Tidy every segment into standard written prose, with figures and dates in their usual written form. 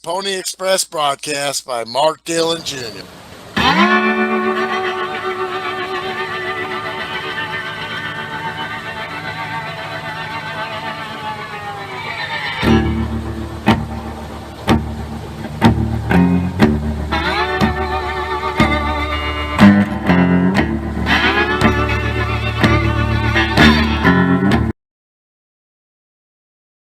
Pony Express broadcast by Mark Dillon Jr.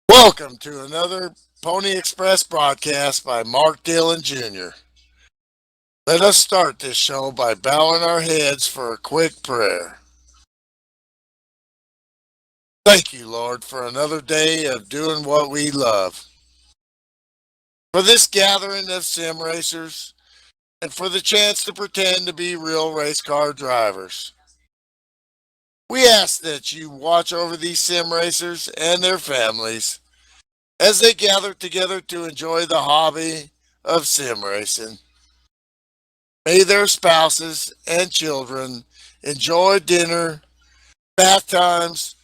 Welcome to another Pony Express broadcast by Mark Dillon Jr. Let us start this show by bowing our heads for a quick prayer. Thank you, Lord, for another day of doing what we love. For this gathering of sim racers, and for the chance to pretend to be real race car drivers. We ask that you watch over these sim racers and their families as they gather together to enjoy the hobby of sim racing. May their spouses and children enjoy dinner, bath times,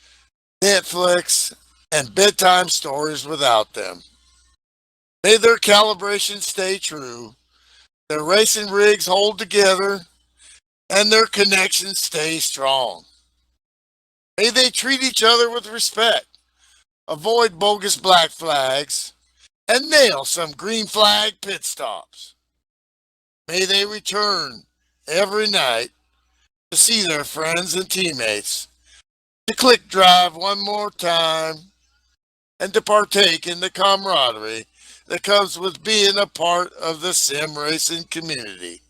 Netflix, and bedtime stories without them. May their calibration stay true, their racing rigs hold together, and their connections stay strong. May they treat each other with respect, avoid bogus black flags, and nail some green flag pit stops. May they return every night to see their friends and teammates, to click drive one more time, and to partake in the camaraderie that comes with being a part of the sim racing community.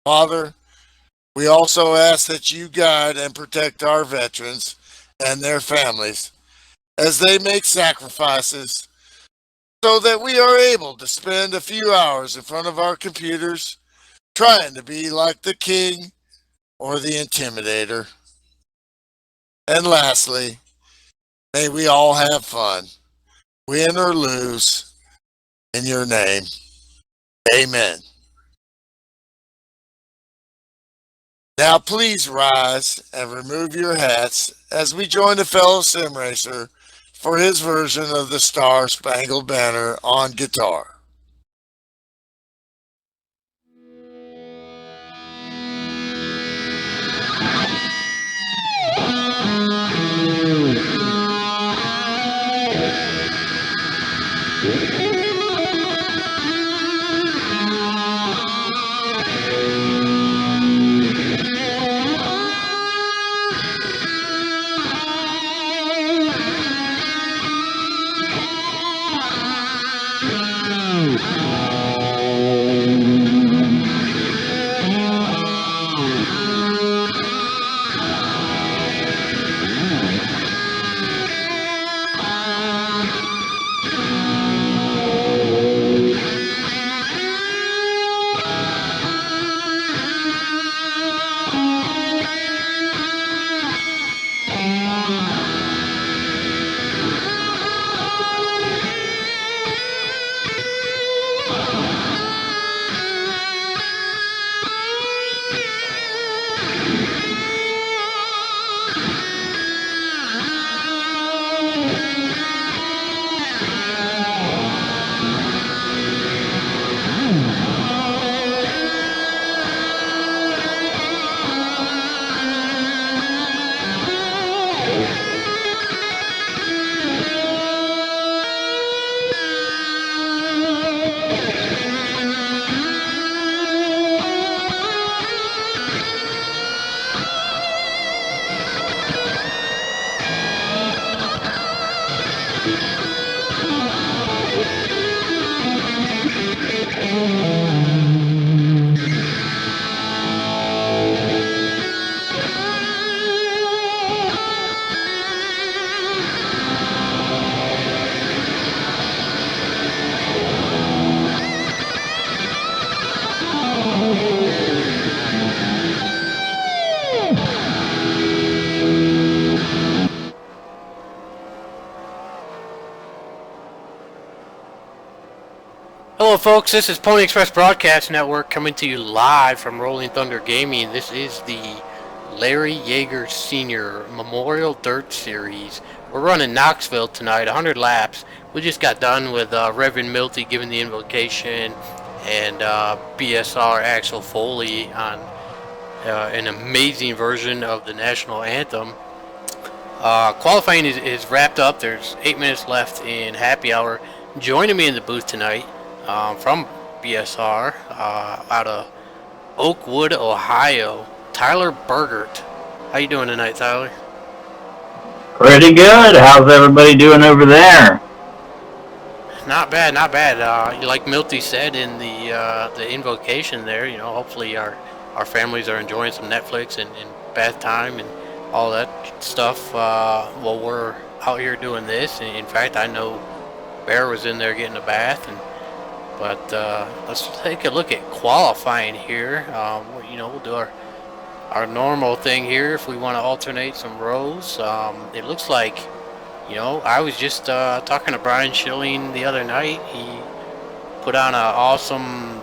Father, we also ask that you guide and protect our veterans and their families as they make sacrifices so that we are able to spend a few hours in front of our computers trying to be like the king or the intimidator. And lastly, may we all have fun, win or lose, in your name. Amen. Now please rise and remove your hats as we join a fellow sim racer for his version of the Star Spangled Banner on guitar. Hello, folks. This is Pony Express Broadcast Network coming to you live from Rolling Thunder Gaming. This is the Larry Yeager Sr. Memorial Dirt Series. We're running Knoxville tonight, 100 laps. we just got done with Reverend Milty giving the invocation and BSR Axel Foley on an amazing version of the national anthem. Qualifying is wrapped up. There's 8 minutes left in happy hour. Joining me in the booth tonight from BSR out of Oakwood, Ohio, Tyler Bergert. How you doing tonight, Tyler? Pretty good. How's everybody doing over there? Not bad, not bad. Like Milty said in the invocation there, you know, hopefully our families are enjoying some Netflix and bath time and all that stuff while we're out here doing this. In fact, I know Bear was in there getting a bath, but let's take a look at qualifying here. You know, we'll do our normal thing here if we want to alternate some rows. It looks like, you know, I was just talking to Brian Schilling the other night. He put on an awesome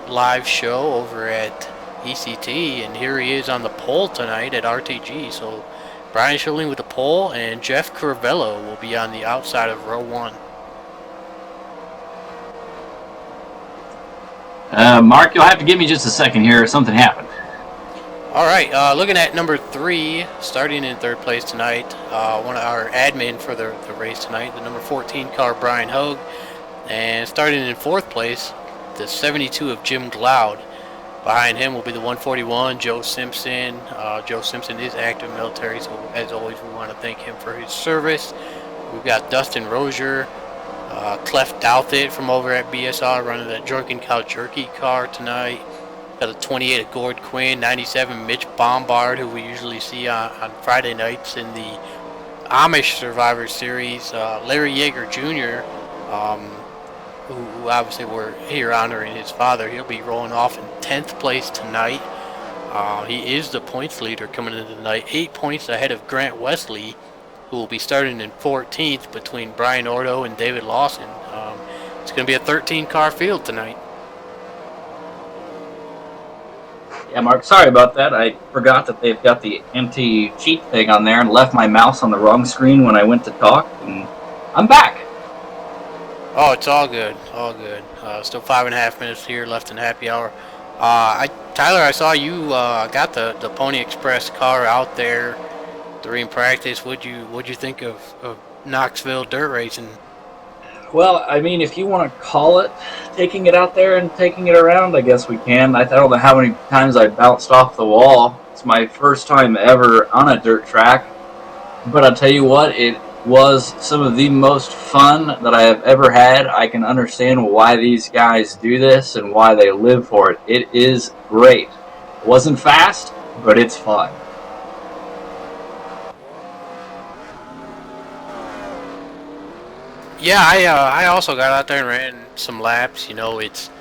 live show over at ECT, and here he is on the pole tonight at RTG. So Brian Schilling with the pole, and Jeff Curvello will be on the outside of row 1. Mark, you'll have to give me just a second here. Something happened. All right, looking at number 3, starting in 3rd place tonight, one of our admin for the race tonight, the number 14 car, Brian Hogue, and starting in 4th place, the 72 of Jim Gloud. Behind him will be the 141, Joe Simpson. Joe Simpson is active military, so as always, we want to thank him for his service. We've got Dustin Rozier, Clef Douthit from over at BSR running that Drunken Cow Jerky car tonight. Got a 28 of Gord Quinn, 97 Mitch Bombard, who we usually see on Friday nights in the Amish Survivor Series. Larry Yeager Jr., who obviously we're here honoring his father. He'll be rolling off in 10th place tonight. He is the points leader coming into the night, 8 points ahead of Grant Wesley, who will be starting in 14th between Brian Ordo and David Lawson. It's going to be a 13-car field tonight. Yeah, Mark, sorry about that. I forgot that they've got the empty cheat thing on there and left my mouse on the wrong screen when I went to talk, and I'm back. Oh, it's all good, all good. Still 5.5 minutes here left in happy hour. Tyler, I saw you got the Pony Express car out there during practice. What'd you think of Knoxville dirt racing? Well, I mean, if you want to call it taking it out there and taking it around, I guess we can. I don't know how many times I bounced off the wall. It's my first time ever on a dirt track. But I'll tell you what, it was some of the most fun that I have ever had. I can understand why these guys do this and why they live for it. It is great. It wasn't fast, but it's fun. Yeah, I also got out there and ran some laps. You know, it's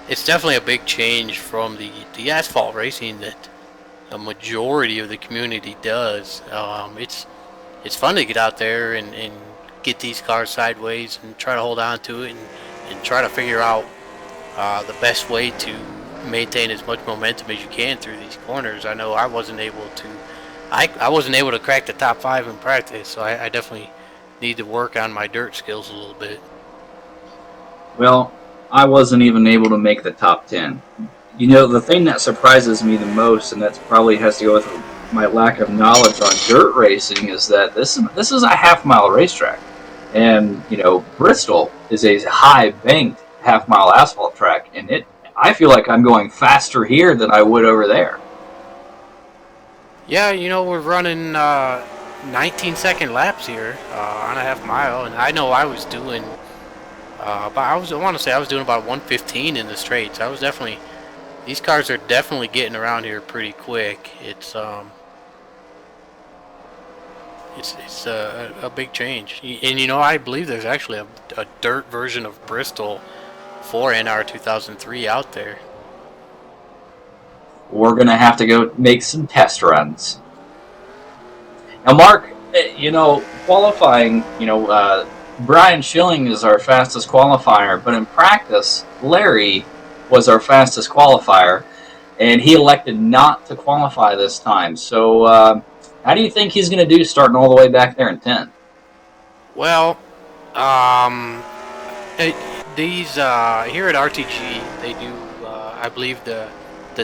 definitely a big change from the asphalt racing that a majority of the community does. It's fun to get out there and get these cars sideways and try to hold on to it and try to figure out the best way to maintain as much momentum as you can through these corners. I know I wasn't able to crack the top 5 in practice, so I definitely need to work on my dirt skills a little bit. Well, I wasn't even able to make the top 10. You know, the thing that surprises me the most, and that probably has to go with my lack of knowledge on dirt racing, is that this is a half-mile racetrack. And, you know, Bristol is a high-banked half-mile asphalt track, and I feel like I'm going faster here than I would over there. Yeah, you know, we're running 19-second laps here on a half mile, and I know I was doing I want to say I was doing about 115 in the straights. These cars are definitely getting around here pretty quick. It's a big change, and you know, I believe there's actually a dirt version of Bristol for NR 2003 out there. We're going to have to go make some test runs. Now, Mark, you know, qualifying, Brian Schilling is our fastest qualifier, but in practice, Larry was our fastest qualifier, and he elected not to qualify this time. So, how do you think he's going to do starting all the way back there in 10th? Well, Um, it, these here at RTG, they do. I believe the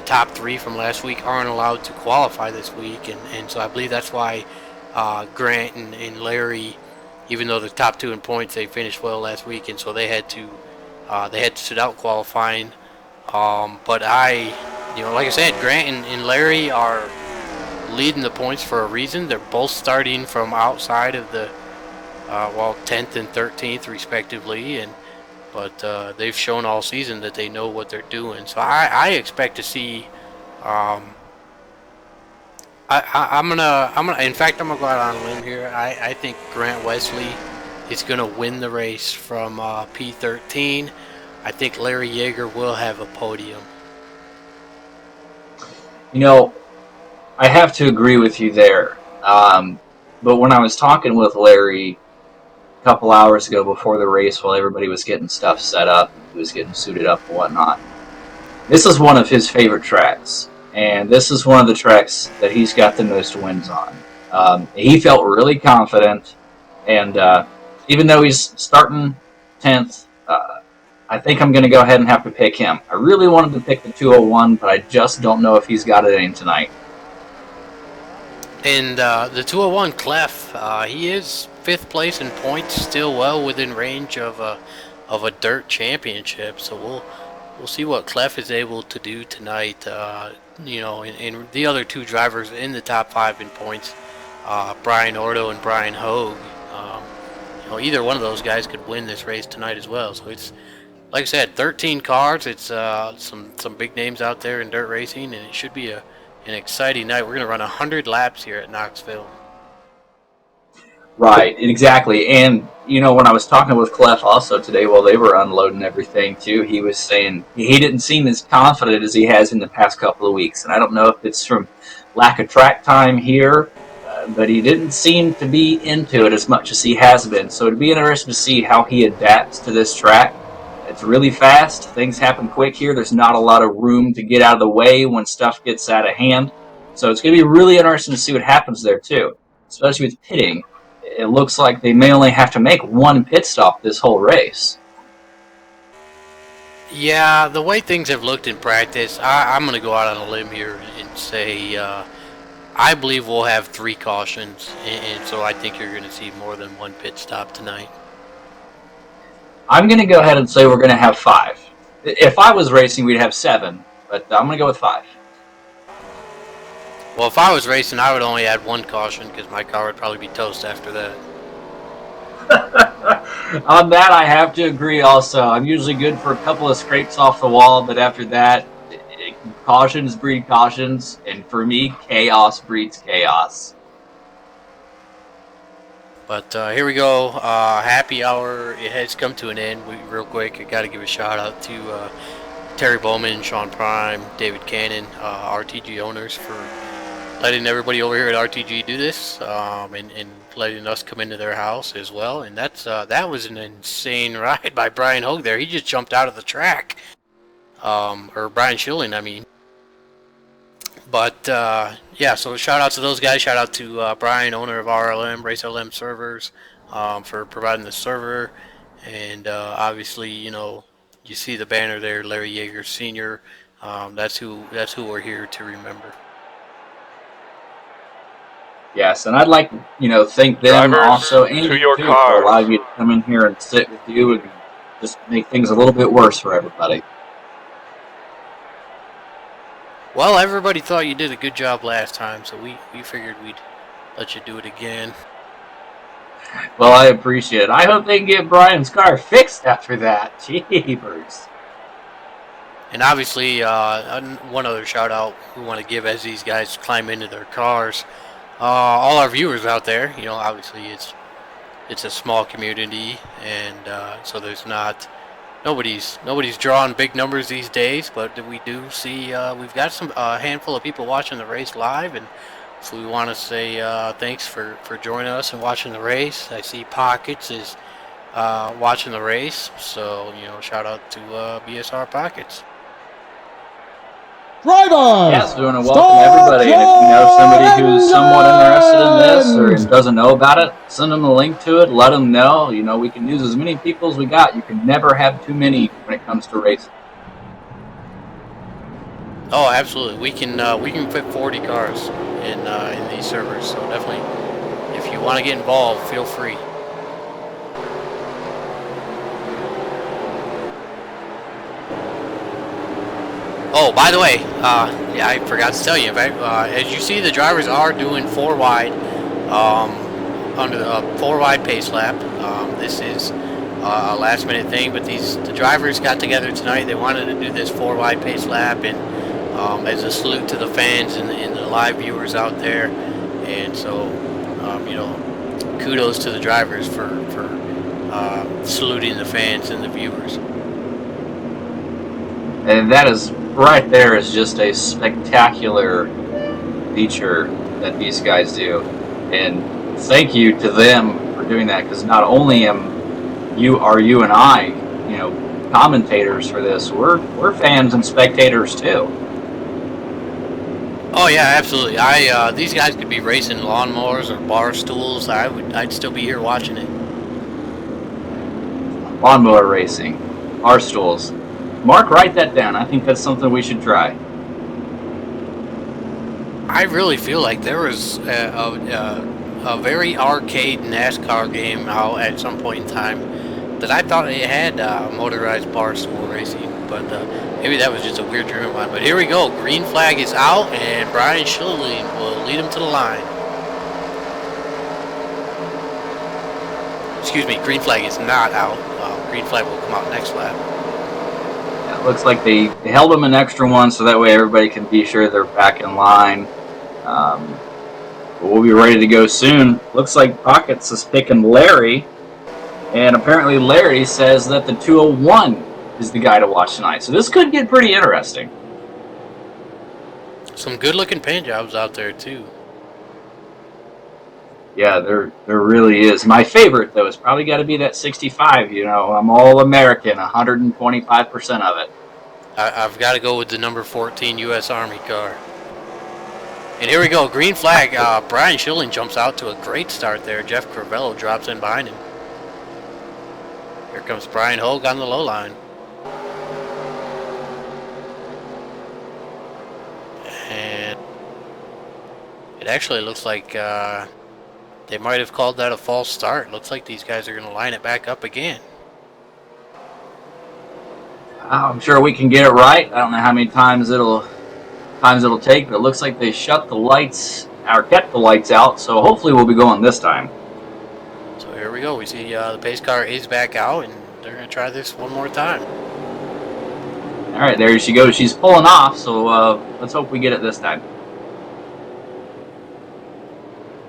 top three from last week aren't allowed to qualify this week, and so I believe that's why Grant and Larry, even though the top two in points, they finished well last week, and so they had to sit out qualifying. But like I said, Grant and Larry are leading the points for a reason. They're both starting from outside of the 10th and 13th respectively, but they've shown all season that they know what they're doing. So I expect to see. In fact, I'm gonna go out on a limb here. I think Grant Wesley is gonna win the race from P13. I think Larry Yeager will have a podium. You know, I have to agree with you there. But when I was talking with Larry a couple hours ago before the race, while everybody was getting stuff set up, he was getting suited up and whatnot, this is one of his favorite tracks. And this is one of the tracks that he's got the most wins on. He felt really confident, and even though he's starting 10th, I think I'm going to go ahead and have to pick him. I really wanted to pick the 201, but I just don't know if he's got it in tonight. And the 201 Clef, he is 5th place in points, still well within range of a dirt championship. So we'll see what Clef is able to do tonight. And the other two drivers in the top 5 in points, Brian Ordo and Brian Hogue. Either one of those guys could win this race tonight as well. So it's, like I said, 13 cars. It's some big names out there in dirt racing, and it should be an exciting night. We're going to run 100 laps here at Knoxville. Right, exactly. And, when I was talking with Clef also today while they were unloading everything too, he was saying he didn't seem as confident as he has in the past couple of weeks. And I don't know if it's from lack of track time here, but he didn't seem to be into it as much as he has been. So it'd be interesting to see how he adapts to this track. It's really fast. Things happen quick here. There's not a lot of room to get out of the way when stuff gets out of hand. So it's going to be really interesting to see what happens there too, especially with pitting. It looks like they may only have to make one pit stop this whole race. Yeah, the way things have looked in practice, I'm going to go out on a limb here and say I believe we'll have 3 cautions, and so I think you're going to see more than one pit stop tonight. I'm going to go ahead and say we're going to have 5. If I was racing, we'd have 7, but I'm going to go with 5. Well, if I was racing, I would only add 1 caution because my car would probably be toast after that. On that, I have to agree also. I'm usually good for a couple of scrapes off the wall, but after that, cautions breed cautions, and for me, chaos breeds chaos. But here we go. Happy hour. It has come to an end. Real quick, I got to give a shout out to Terry Bowman, Sean Prime, David Cannon, RTG owners for letting everybody over here at RTG do this, and letting us come into their house as well. And that was an insane ride by Brian Hogue there. He just jumped out of the track. Or Brian Schilling, I mean. But yeah, so shout out to those guys. Shout out to Brian, owner of RLM, Race LM servers, for providing the server. And obviously, you see the banner there, Larry Yeager Sr. That's who we're here to remember. Yes, and I'd like to, thank them Drivers, also, and to your too, cars. for allowing me to come in here and sit with you and just make things a little bit worse for everybody. Well, everybody thought you did a good job last time, so we figured we'd let you do it again. Well, I appreciate it. I hope they can get Brian's car fixed after that. Jeepers. And obviously, one other shout out we want to give as these guys climb into their cars. All our viewers out there, obviously it's a small community, and so there's nobody's drawing big numbers these days, but we do see we've got a handful of people watching the race live, and so we want to say thanks for joining us and watching the race. I see Pockets is watching the race, so shout out to BSR Pockets. Drivers, Yes, we want to welcome everybody, and if you know somebody who's somewhat interested in this or doesn't know about it, send them a link to it, let them know. You know, we can use as many people as we got. You can never have too many when it comes to racing. Oh, absolutely. We can fit 40 cars in these servers. So definitely, if you want to get involved, feel free. Oh, by the way, yeah, I forgot to tell you. As you see, the drivers are doing 4 wide, under the 4 wide pace lap. This is a last minute thing, but the drivers got together tonight. They wanted to do this 4 wide pace lap, and as a salute to the fans and the live viewers out there. And so, you know, kudos to the drivers for saluting the fans and the viewers. And that is right there is just a spectacular feature that these guys do. And thank you to them for doing that, because not only are you and I, you know, commentators for this, we're fans and spectators too. Oh yeah, absolutely. These guys could be racing lawnmowers or bar stools. I'd still be here watching it. Lawnmower racing, bar stools. Mark, write that down. I think that's something we should try. I really feel like there was a very arcade NASCAR game out at some point in time that I thought it had motorized bar stool racing, but maybe that was just a weird dream of mine. But here we go. Green flag is out, and Brian Schilling will lead him to the line. Excuse me, green flag is not out. Green flag will come out next lap. It looks like they held them an extra one so that way everybody can be sure they're back in line. But we'll be ready to go soon. Looks like Pockets is picking Larry, and apparently Larry says that the 201 is the guy to watch tonight. So this could get pretty interesting. Some good-looking paint jobs out there too. Yeah, there really is. My favorite, though, is probably got to be that 65. You know, I'm all American, 125% of it. I've got to go with the number 14 U.S. Army car. And here we go, green flag. Brian Schilling jumps out to a great start there. Jeff Crivello drops in behind him. Here comes Brian Hogue on the low line. And it actually looks like they might have called that a false start. Looks like these guys are going to line it back up again. I'm sure we can get it right. I don't know how many times it'll take, but it looks like they shut the lights or kept the lights out. So hopefully we'll be going this time. So here we go. We see the pace car is back out, and they're going to try this one more time. All right, there she goes. She's pulling off. So let's hope we get it this time.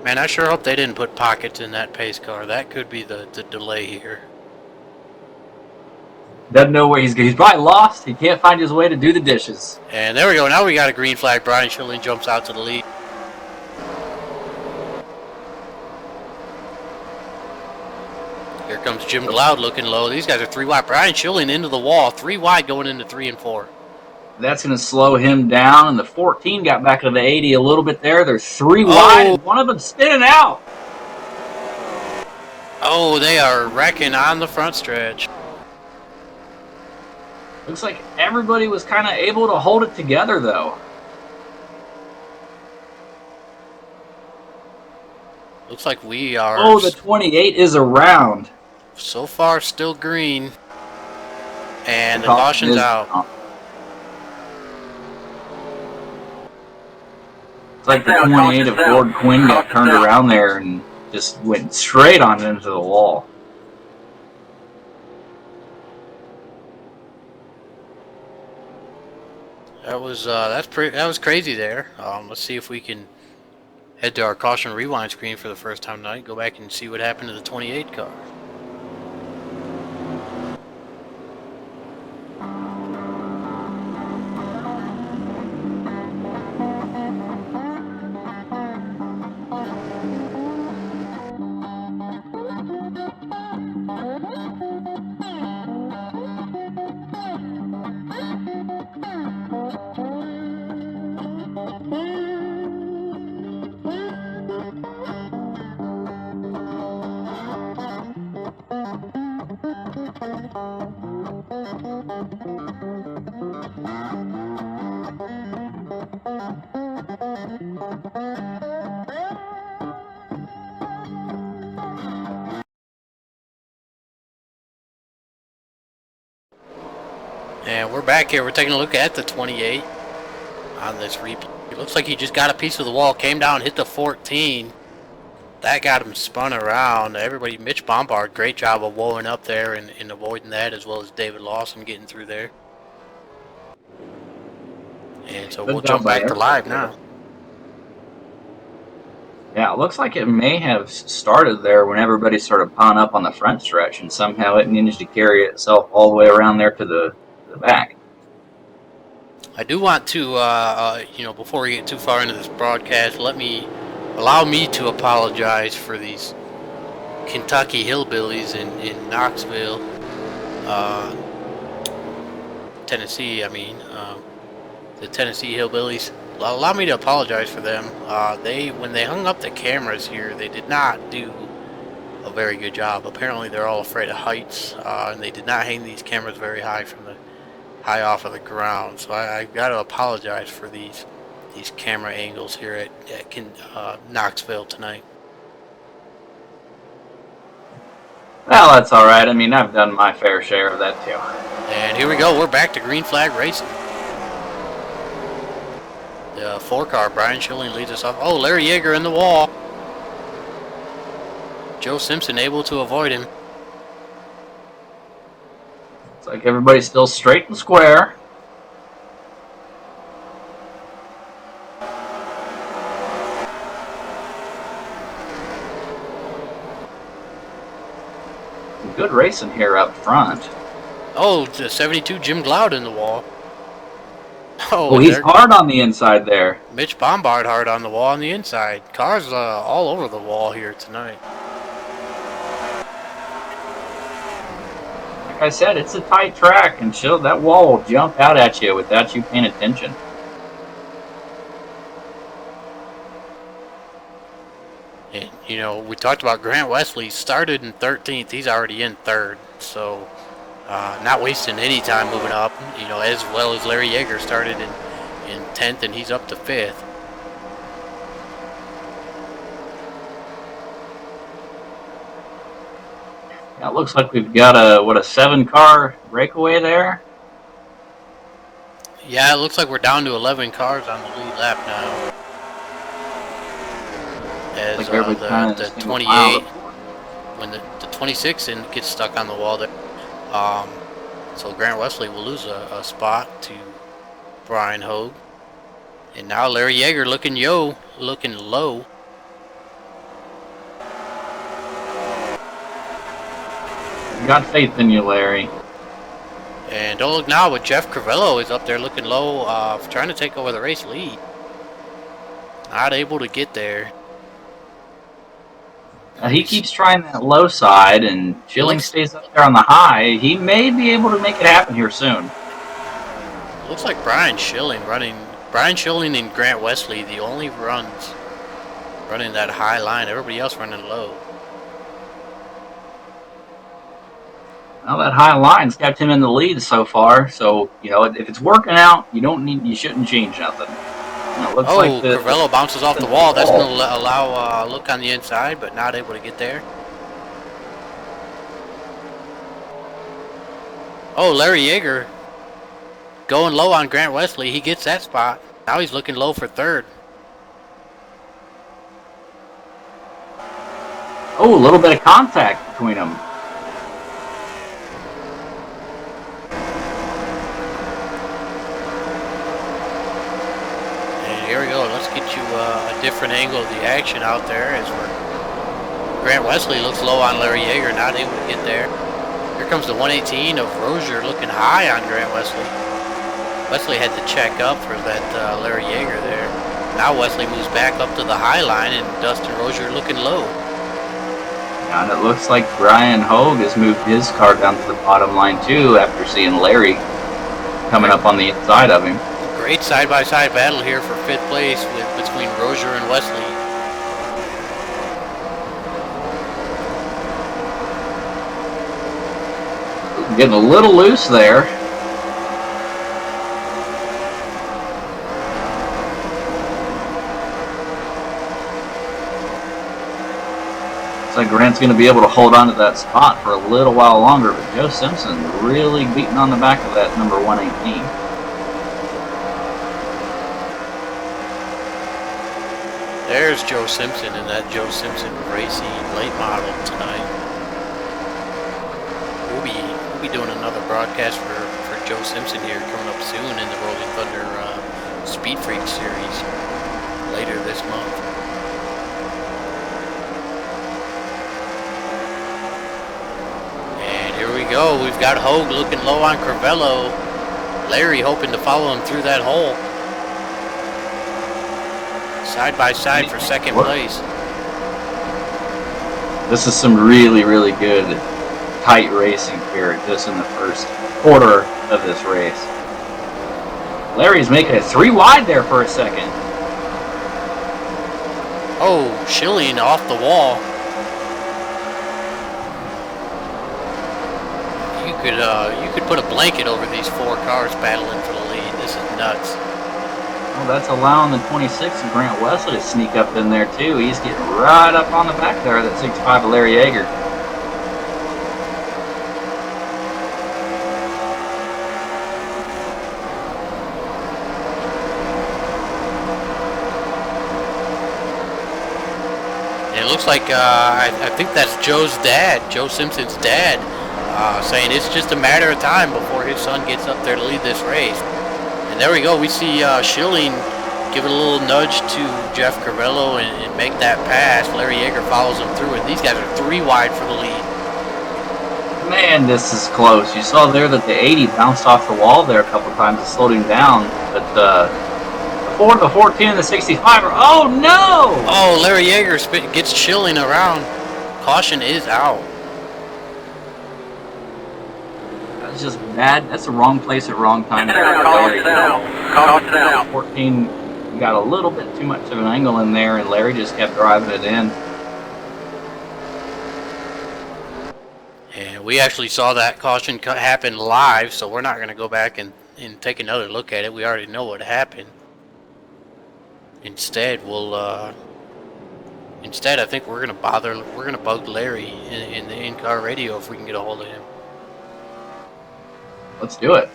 Man, I sure hope they didn't put pockets in that pace car. That could be the delay here. Doesn't know where he's probably lost. He can't find his way to do the dishes. And there we go. Now we got a green flag. Brian Schilling jumps out to the lead. Here comes Jim Glaude looking low. These guys are 3 wide. Brian Schilling into the wall. 3 wide going into 3 and 4. That's going to slow him down. And the 14 got back to the 80 a little bit there. They're 3 wide. And one of them spinning out. Oh, they are wrecking on the front stretch. Looks like everybody was kind of able to hold it together, though. Looks like we are... Oh, the 28 is around. So far, still green. And the caution's out. It's like the 28 of Lord Quinn got turned around there and just went straight on into the wall. That was crazy there. Let's see if we can head to our caution rewind screen for the first time tonight. Go back and see what happened to the 28 car. And we're back here. We're taking a look at the 28 on this replay. It looks like he just got a piece of the wall, came down, hit the 14. That got him spun around. Everybody, Mitch Bombard, great job of wowing up there and avoiding that, as well as David Lawson getting through there. And so we'll jump back to live now. Yeah, it looks like it may have started there when everybody started piling up on the front stretch, and somehow it managed to carry itself all the way around there to the back. I do want to, before we get too far into this broadcast, allow me to apologize for these Kentucky hillbillies in Knoxville, Tennessee. The Tennessee hillbillies. Allow me to apologize for them. When they hung up the cameras here, they did not do a very good job. Apparently, they're all afraid of heights, and they did not hang these cameras very high off of the ground. So I got to apologize for these camera angles here at Knoxville tonight. Well, that's all right. I mean, I've done my fair share of that too. And here we go. We're back to green flag racing. The 4-car, Brian Schilling, leads us off. Oh, Larry Yeager in the wall. Joe Simpson able to avoid him. It's like everybody's still straight and square. Good racing here up front. Oh, the 72 Jim Gloud in the wall. Oh, he's hard on the inside there. Mitch Bombard hard on the wall on the inside. Cars all over the wall here tonight. Like I said, it's a tight track, and that wall will jump out at you without you paying attention. And, we talked about Grant Wesley started in 13th. He's already in 3rd, so not wasting any time moving up. As well as Larry Yeager started in 10th, and he's up to 5th. Now it looks like we've got a 7-car breakaway there. Yeah, it looks like we're down to 11 cars on the lead lap now. As like the 28, when the 26 gets stuck on the wall there. So Grant Wesley will lose a spot to Brian Hogue. And now Larry Yeager looking low. Got faith in you, Larry. And don't look now, but Jeff Crivello is up there looking low, trying to take over the race lead. Not able to get there. He keeps trying that low side, and Schilling stays up there on the high. He may be able to make it happen here soon. Looks like Brian Schilling and Grant Wesley, the only runs running that high line. Everybody else running low. Well, that high line's kept him in the lead so far. So if it's working out, you shouldn't change nothing. Looks like Crivello bounces off the wall. That's going to allow a look on the inside, but not able to get there. Oh, Larry Yeager going low on Grant Wesley. He gets that spot. Now he's looking low for 3rd. Oh, a little bit of contact between them. Here we go. Let's get you a different angle of the action out there as Grant Wesley looks low on Larry Yeager, not able to get there. Here comes the 118 of Rozier looking high on Grant Wesley. Wesley had to check up for that Larry Yeager there. Now Wesley moves back up to the high line, and Dustin Rozier looking low. And it looks like Brian Hogue has moved his car down to the bottom line too after seeing Larry coming up on the inside of him. Great side-by-side battle here for 5th place between Rozier and Wesley. Getting a little loose there. Looks like Grant's going to be able to hold on to that spot for a little while longer, but Joe Simpson really beating on the back of that number 118. There's Joe Simpson in that Joe Simpson Racing late model tonight. We'll be doing another broadcast for Joe Simpson here coming up soon in the Rolling Thunder Speed Freak series later this month. And here we go. We've got Hogue looking low on Crivello. Larry hoping to follow him through that hole. Side by side for second place. This is some really, really good tight racing here just in the first quarter of this race. Larry's making it 3 wide there for a second. Oh, Schilling off the wall. You could put a blanket over these 4 cars battling for the lead. This is nuts. Well, that's allowing the 26 and Grant Wesley to sneak up in there too. He's getting right up on the back there, that 65 of Larry Yeager. It looks like, I think that's Joe's dad, Joe Simpson's dad, saying it's just a matter of time before his son gets up there to lead this race. And there we go, we see Schilling give it a little nudge to Jeff Crivello and make that pass. Larry Yeager follows him through, and these guys are 3 wide for the lead. Man, this is close. You saw there that the 80 bounced off the wall there a couple times and slowed him down, but the 4, the 14, and the 65 are, oh no! Oh, Larry Yeager gets Schilling around. Caution is out. That's just bad. That's the wrong place at wrong time. Caution out. 14 got a little bit too much of an angle in there, and Larry just kept driving it in. And we actually saw that caution happen live, so we're not going to go back and take another look at it. We already know what happened. Instead, I think we're gonna bug Larry in the in-car radio if we can get a hold of him. Let's do it.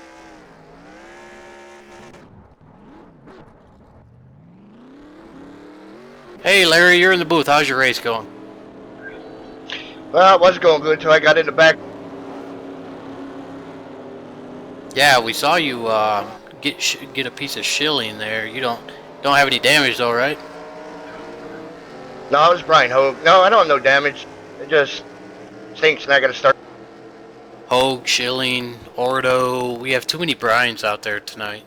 Hey Larry, you're in the booth. How's your race going? Well, it was going good until I got in the back. Yeah, we saw you get a piece of Schilling there. You don't have any damage though, right? No, it was Brian Hogue. No, I don't have no damage. It just stinks and I got to start. Hogue, Schilling, Ordo. We have too many Bryans out there tonight.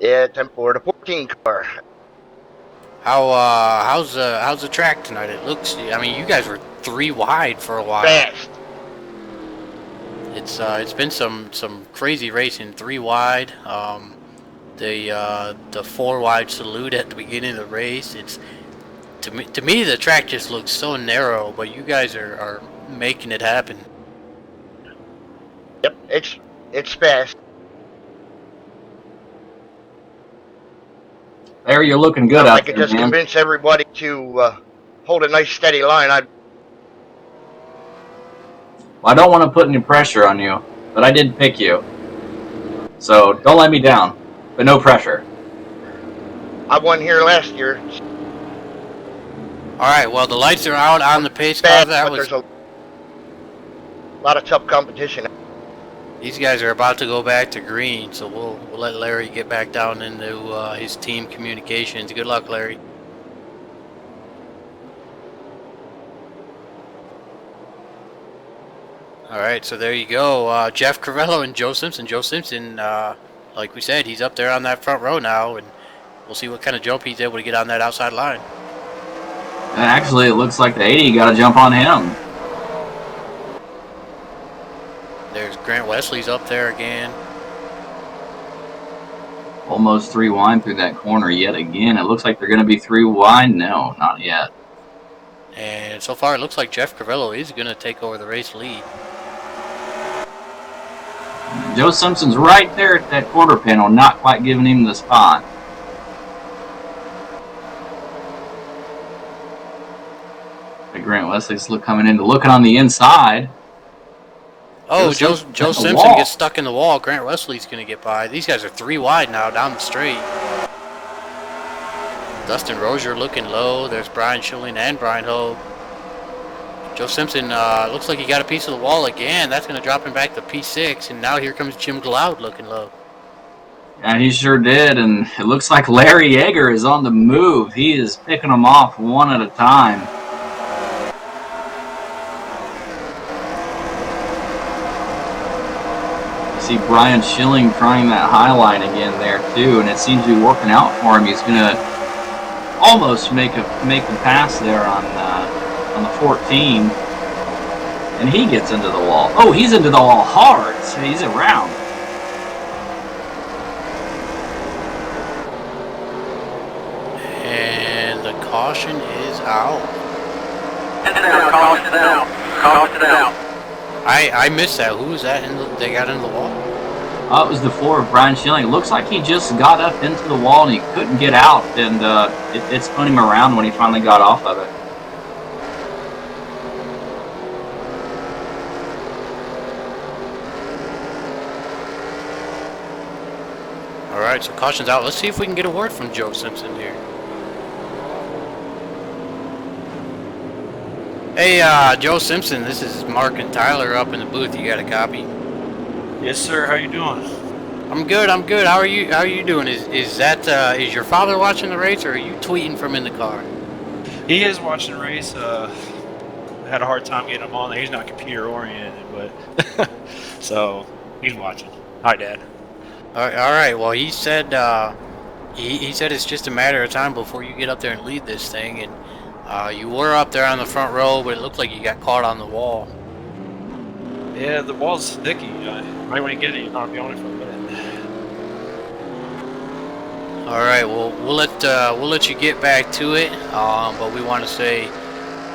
Yeah, 10-4, the 14 car. How's the track tonight? It looks. I mean, you guys were 3 wide for a while. Fast. It's been some crazy racing. 3 wide. The 4 wide salute at the beginning of the race. It's to me the track just looks so narrow, but you guys are making it happen. Yep, it's fast. Larry, you're looking good I out could there, just man. convince everybody to hold a nice steady line. Well, I don't want to put any pressure on you, but I did pick you. So don't let me down, but no pressure. I won here last year. All right. Well, the lights are out on the pace car. Fast, That but was. there's a lot of tough competition. These guys are about to go back to green, so we'll let Larry get back down into his team communications. Good luck, Larry. All right, so there you go. Jeff Crivello and Joe Simpson. Joe Simpson, like we said, he's up there on that front row now, and we'll see what kind of jump he's able to get on that outside line. And actually, it looks like the 80 got to jump on him. There's Grant Wesley's up there again. Almost 3 wide through that corner yet again. It looks like they're going to be 3 wide. No, not yet. And so far, it looks like Jeff Crivello is going to take over the race lead. Joe Simpson's right there at that quarter panel, not quite giving him the spot. Grant Wesley's coming in to look on the inside. Oh, Joe Simpson gets stuck in the wall. Grant Wesley's going to get by. These guys are 3 wide now down the straight. Dustin Rozier looking low. There's Brian Schilling and Brian Hogue. Joe Simpson looks like he got a piece of the wall again. That's going to drop him back to P6. And now here comes Jim Glaude looking low. Yeah, he sure did. And it looks like Larry Yeager is on the move. He is picking them off one at a time. See Brian Schilling trying that high line again there too, and it seems to be working out for him. He's gonna almost make the pass there on the 14, and he gets into the wall. Oh, he's into the wall hard. So he's around. And the caution is out. Caution out. Caution out. I missed that. Who was that? They got into the wall? It was the 4 of Brian Schilling. It looks like he just got up into the wall and he couldn't get out, and it spun him around when he finally got off of it. All right, so caution's out. Let's see if we can get a word from Joe Simpson here. Hey, Joe Simpson, this is Mark and Tyler up in the booth. You got a copy? Yes, sir. How you doing? I'm good. How are you? How are you doing? Is your father watching the race, or are you tweeting from in the car? He is watching the race. Had a hard time getting him on there. He's not computer oriented, but so he's watching. Hi, Dad. All right. Well, he said he said it's just a matter of time before you get up there and lead this thing, and you were up there on the front row, but it looked like you got caught on the wall. Yeah, the wall's sticky. Right when you get it, you're not be on it for a minute. All right. Well, we'll let you get back to it. But we want to say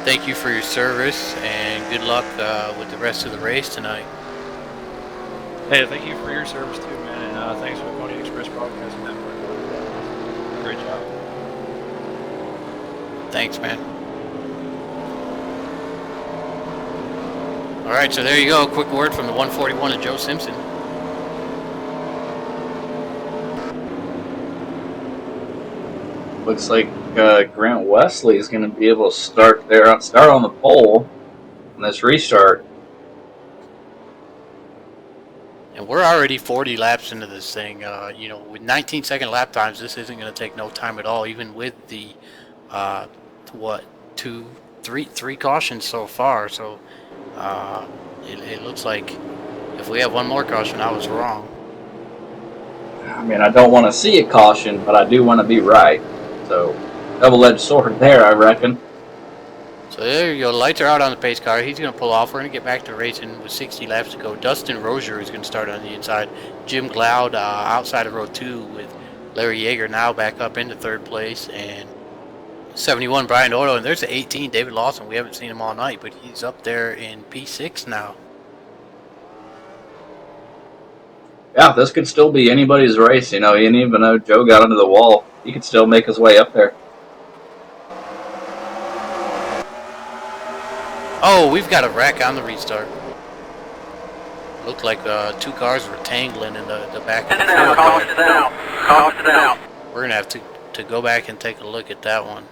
thank you for your service and good luck with the rest of the race tonight. Hey, thank you for your service too, man, and thanks for the Pony Express Broadcasting Network. Great job. Thanks, man. All right, so there you go. Quick word from the 141 of Joe Simpson. Looks like Grant Wesley is going to be able to start on the pole on this restart. And we're already 40 laps into this thing. With 19-second lap times, this isn't going to take no time at all, even with the three cautions so far. So it looks like if we have one more caution, I was wrong. I mean, I don't want to see a caution, but I do want to be right. So, double-edged sword there, I reckon. So there you go. Lights are out on the pace car. He's going to pull off. We're going to get back to racing with 60 laps to go. Dustin Rozier is going to start on the inside. Jim Glaude outside of row 2 with Larry Yeager now back up into 3rd place. And 71 Brian Otto. And there's the 18 David Lawson. We haven't seen him all night, but he's up there in P6 now. Yeah, this could still be anybody's race. You didn't even know Joe got under the wall. He could still make his way up there. Oh, we've got a wreck on the restart. Looked like 2 cars were tangling in the back of the field. Caution out. Caution out. We're going to have to go back and take a look at that one.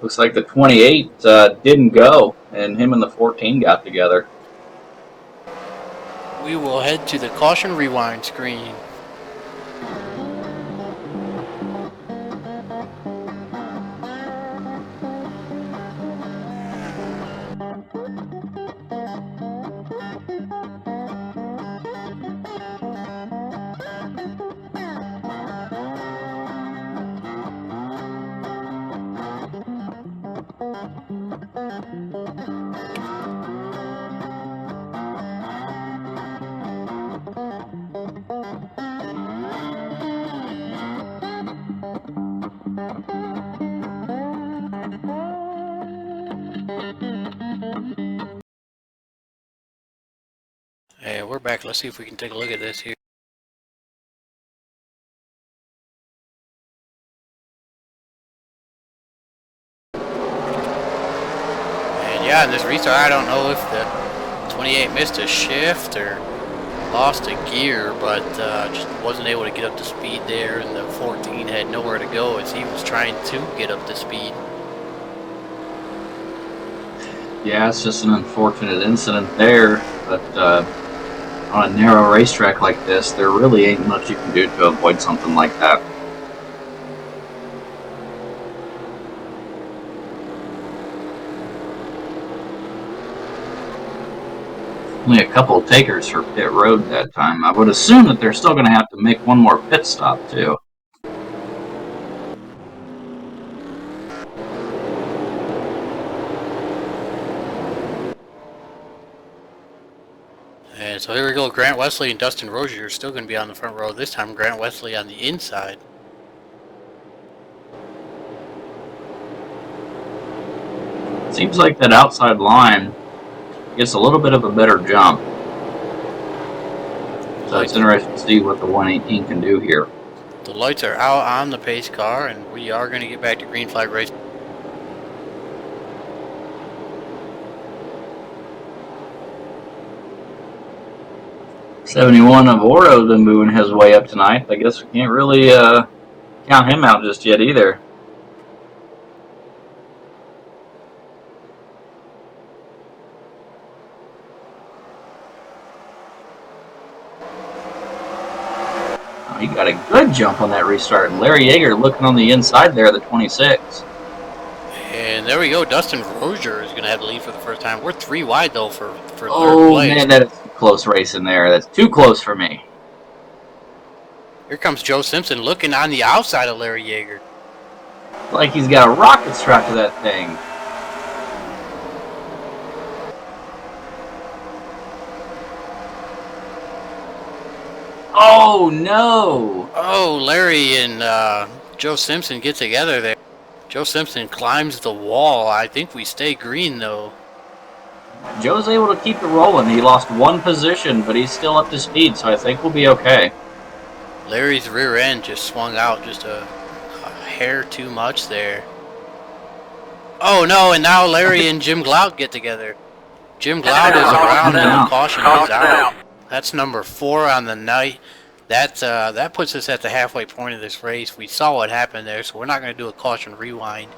Looks like the 28 didn't go, and him and the 14 got together. We will head to the caution rewind screen. Hey, we're back. Let's see if we can take a look at this here. Yeah, in this restart, I don't know if the 28 missed a shift or lost a gear, but just wasn't able to get up to speed there, and the 14 had nowhere to go as he was trying to get up to speed. Yeah, it's just an unfortunate incident there, but on a narrow racetrack like this, there really ain't much you can do to avoid something like that. Only a couple of takers for pit road that time. I would assume that they're still going to have to make one more pit stop, too. And so here we go. Grant Wesley and Dustin Rozier are still going to be on the front row. This time Grant Wesley on the inside. Seems like that outside line gets a little bit of a better jump. So it's interesting to see what the 118 can do here. The lights are out on the pace car, and we are going to get back to green flag race. '71 of Oro's been moving his way up tonight. I guess we can't really count him out just yet either. He got a good jump on that restart. And Larry Yeager looking on the inside there, the 26. And there we go. Dustin Rozier is going to have the lead for the first time. We're 3 wide, though, for third Oh, place. man, that is a close race in there. That's too close for me. Here comes Joe Simpson looking on the outside of Larry Yeager. Like he's got a rocket strapped to that thing. Oh, no. Oh, Larry and Joe Simpson get together there. Joe Simpson climbs the wall. I think we stay green, though. Joe's able to keep it rolling. He lost one position, but he's still up to speed, so I think we'll be okay. Larry's rear end just swung out just a hair too much there. Oh, no, and now Larry and Jim Glout get together. Jim Glout is around and the caution is out. That's number 4 on the night. That puts us at the halfway point of this race. We saw what happened there, so we're not going to do a caution rewind.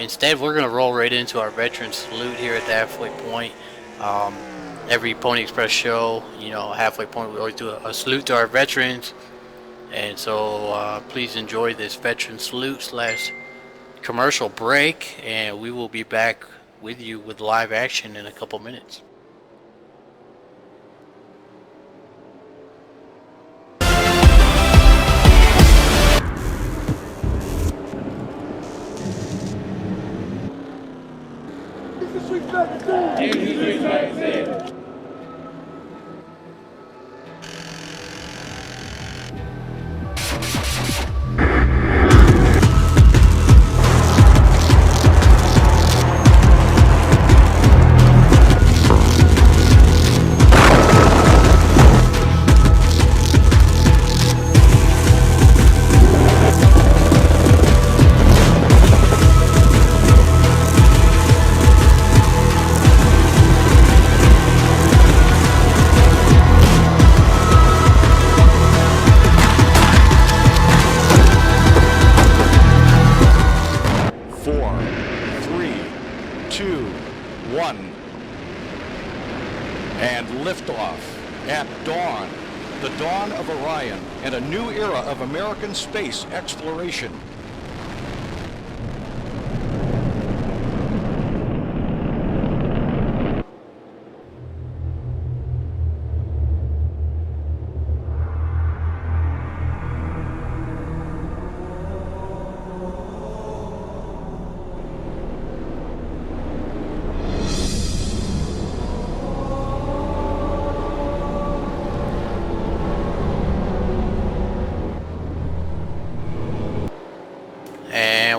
Instead, we're going to roll right into our veteran salute here at the halfway point. Every Pony Express show, you know, halfway point, we always do a salute to our veterans. And so please enjoy this veteran salute / commercial break, and we will be back with you with live action in a couple minutes. American space exploration.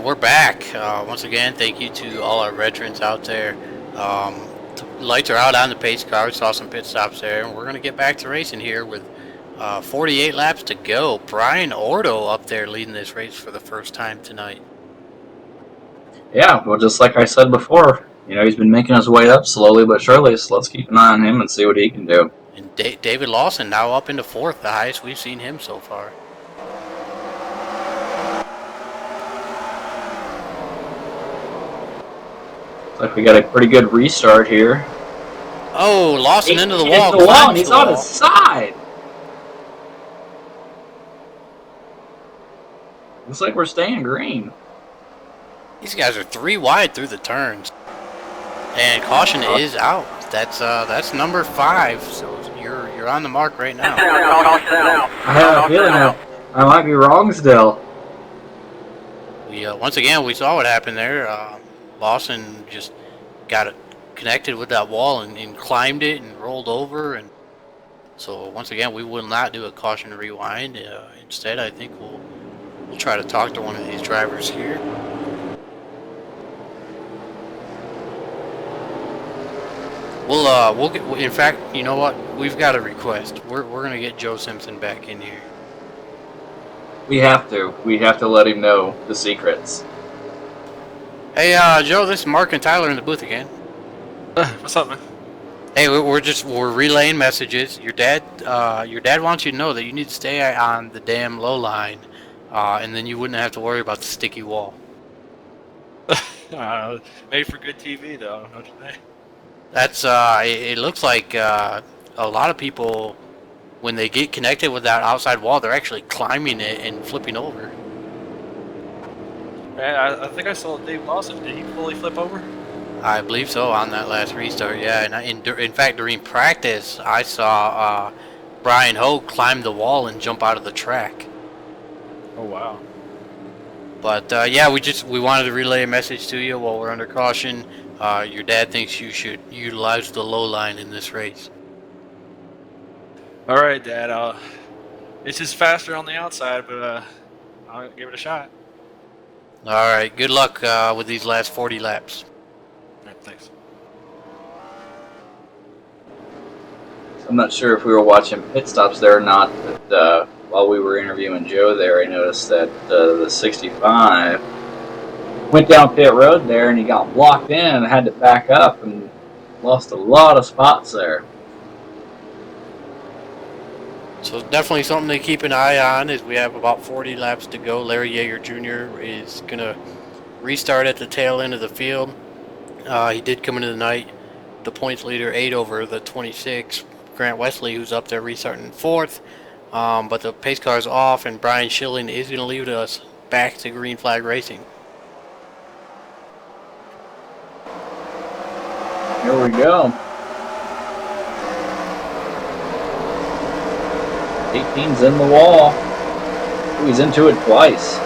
We're back. Once again, thank you to all our veterans out there. Lights are out on the pace car. We saw some pit stops there, and we're going to get back to racing here with 48 laps to go. Brian Ordo up there leading this race for the first time tonight. Yeah, well, just like I said before, You know, he's been making his way up slowly but surely, so let's keep an eye on him and see what he can do. And David Lawson now up into 4th, the highest we've seen him so far. Looks like we got a pretty good restart here. Oh, Lawson into the wall. Hit the wall, and he's on his side. Looks like we're staying green. These guys are 3 wide through the turns, and caution is out. That's number 5. So you're on the mark right now. Caution out. I have a feeling I might be wrong still. We once again we saw what happened there. Lawson just got it connected with that wall and climbed it and rolled over, and so once again we will not do a caution rewind. Instead, I think we'll try to talk to one of these drivers here. We'll get. In fact, you know what? We've got a request. We're gonna get Joe Simpson back in here. We have to. We have to let him know the secrets. Hey, Joe, this is Mark and Tyler in the booth again. What's up, man? Hey, we're relaying messages. Your dad wants you to know that you need to stay on the damn low line, and then you wouldn't have to worry about the sticky wall. Made for good TV, though, don't you think? That's it looks like a lot of people, when they get connected with that outside wall, they're actually climbing it and flipping over. Man, I think I saw Dave Lawson. Did he fully flip over? I believe so on that last restart, yeah. And in fact, during practice, I saw Brian Hogue climb the wall and jump out of the track. Oh, wow. But yeah, we wanted to relay a message to you while we're under caution. Your dad thinks you should utilize the low line in this race. All right, Dad. It's just faster on the outside, but I'll give it a shot. All right, good luck with these last 40 laps. All right, thanks. I'm not sure if we were watching pit stops there or not, but while we were interviewing Joe there, I noticed that the 65 went down pit road there and he got blocked in and had to back up and lost a lot of spots there. So definitely something to keep an eye on as we have about 40 laps to go. Larry Yeager Jr. is going to restart at the tail end of the field. He did come into the night the points leader, 8 over the 26. Grant Wesley, who's up there restarting 4th. But the pace car is off, and Brian Schilling is going to lead us back to green flag racing. Here we go. 18's in the wall. Ooh, he's into it twice.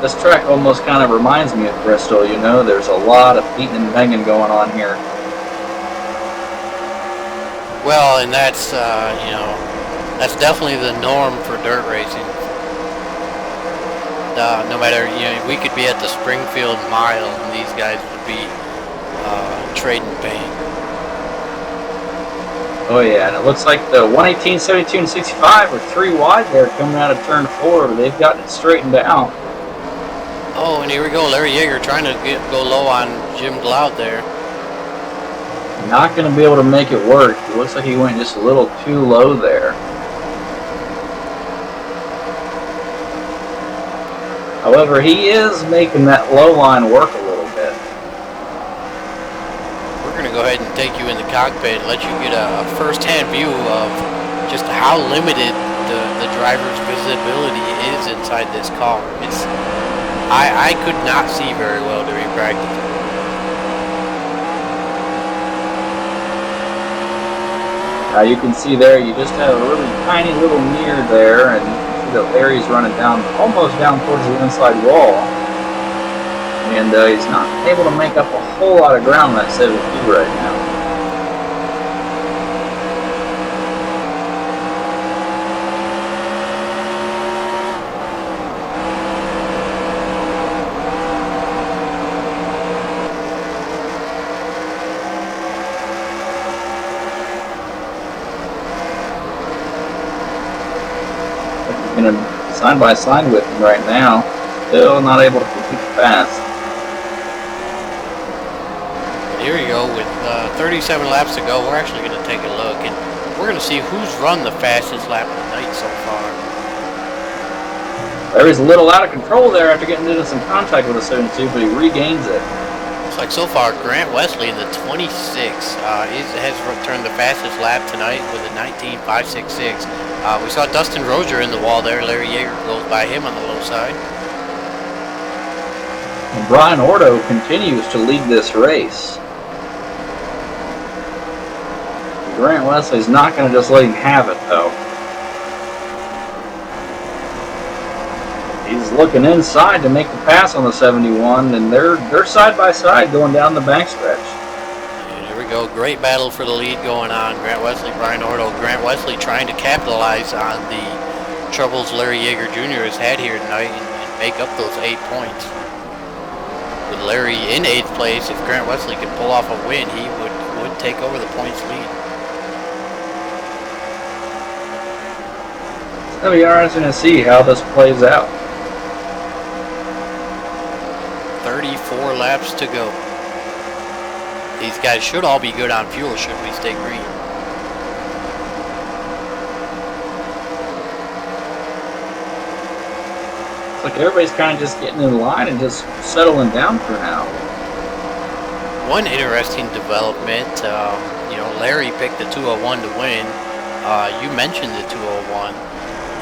This track almost kind of reminds me of Bristol, you know. There's a lot of beating and banging going on here. Well, and that's, you know, that's definitely the norm for dirt racing. No matter, you know, we could be at the Springfield Mile and these guys would be trading paint. Oh yeah, and it looks like the 118, 72, and 65 are 3 wide there coming out of turn 4, but they've gotten it straightened out. Oh, and here we go, Larry Yeager trying to go low on Jim Gloud there. Not going to be able to make it work. It looks like he went just a little too low there. However, he is making that low line work a little bit. We're going to go ahead and take you in the cockpit and let you get a first-hand view of just how limited the driver's visibility is inside this car. I could not see very well during practice. You can see there, you just have a really tiny little mirror there, and you can see that Larry's running down, almost down towards the inside wall. And he's not able to make up a whole lot of ground on that 72 right now. side by side with him right now. Still not able to complete the pass. Here you go with 37 laps to go. We're actually going to take a look, and we're going to see who's run the fastest lap of the night so far. Larry's a little out of control there after getting into some contact with a 72, but he regains it. Looks like so far Grant Wesley in the 26 has returned the fastest lap tonight with a 19.566. We saw Dustin Rozier in the wall there. Larry Yeager goes by him on the low side. And Brian Ordo continues to lead this race. Grant Wesley's not going to just let him have it, though. He's looking inside to make the pass on the 71, and they're side by side going down the backstretch. And here we go. Great battle for the lead going on. Grant Wesley, Brian Ordo. Grant Wesley trying to capitalize on the troubles Larry Yeager Jr. has had here tonight and make up those 8 points. With Larry in 8th place, if Grant Wesley could pull off a win, he would take over the points lead. So we are going to see how this plays out. 34 laps to go. These guys should all be good on fuel should we stay green. It's like everybody's kind of just getting in line and just settling down for now. One interesting development, Larry picked the 201 to win. You mentioned the 201.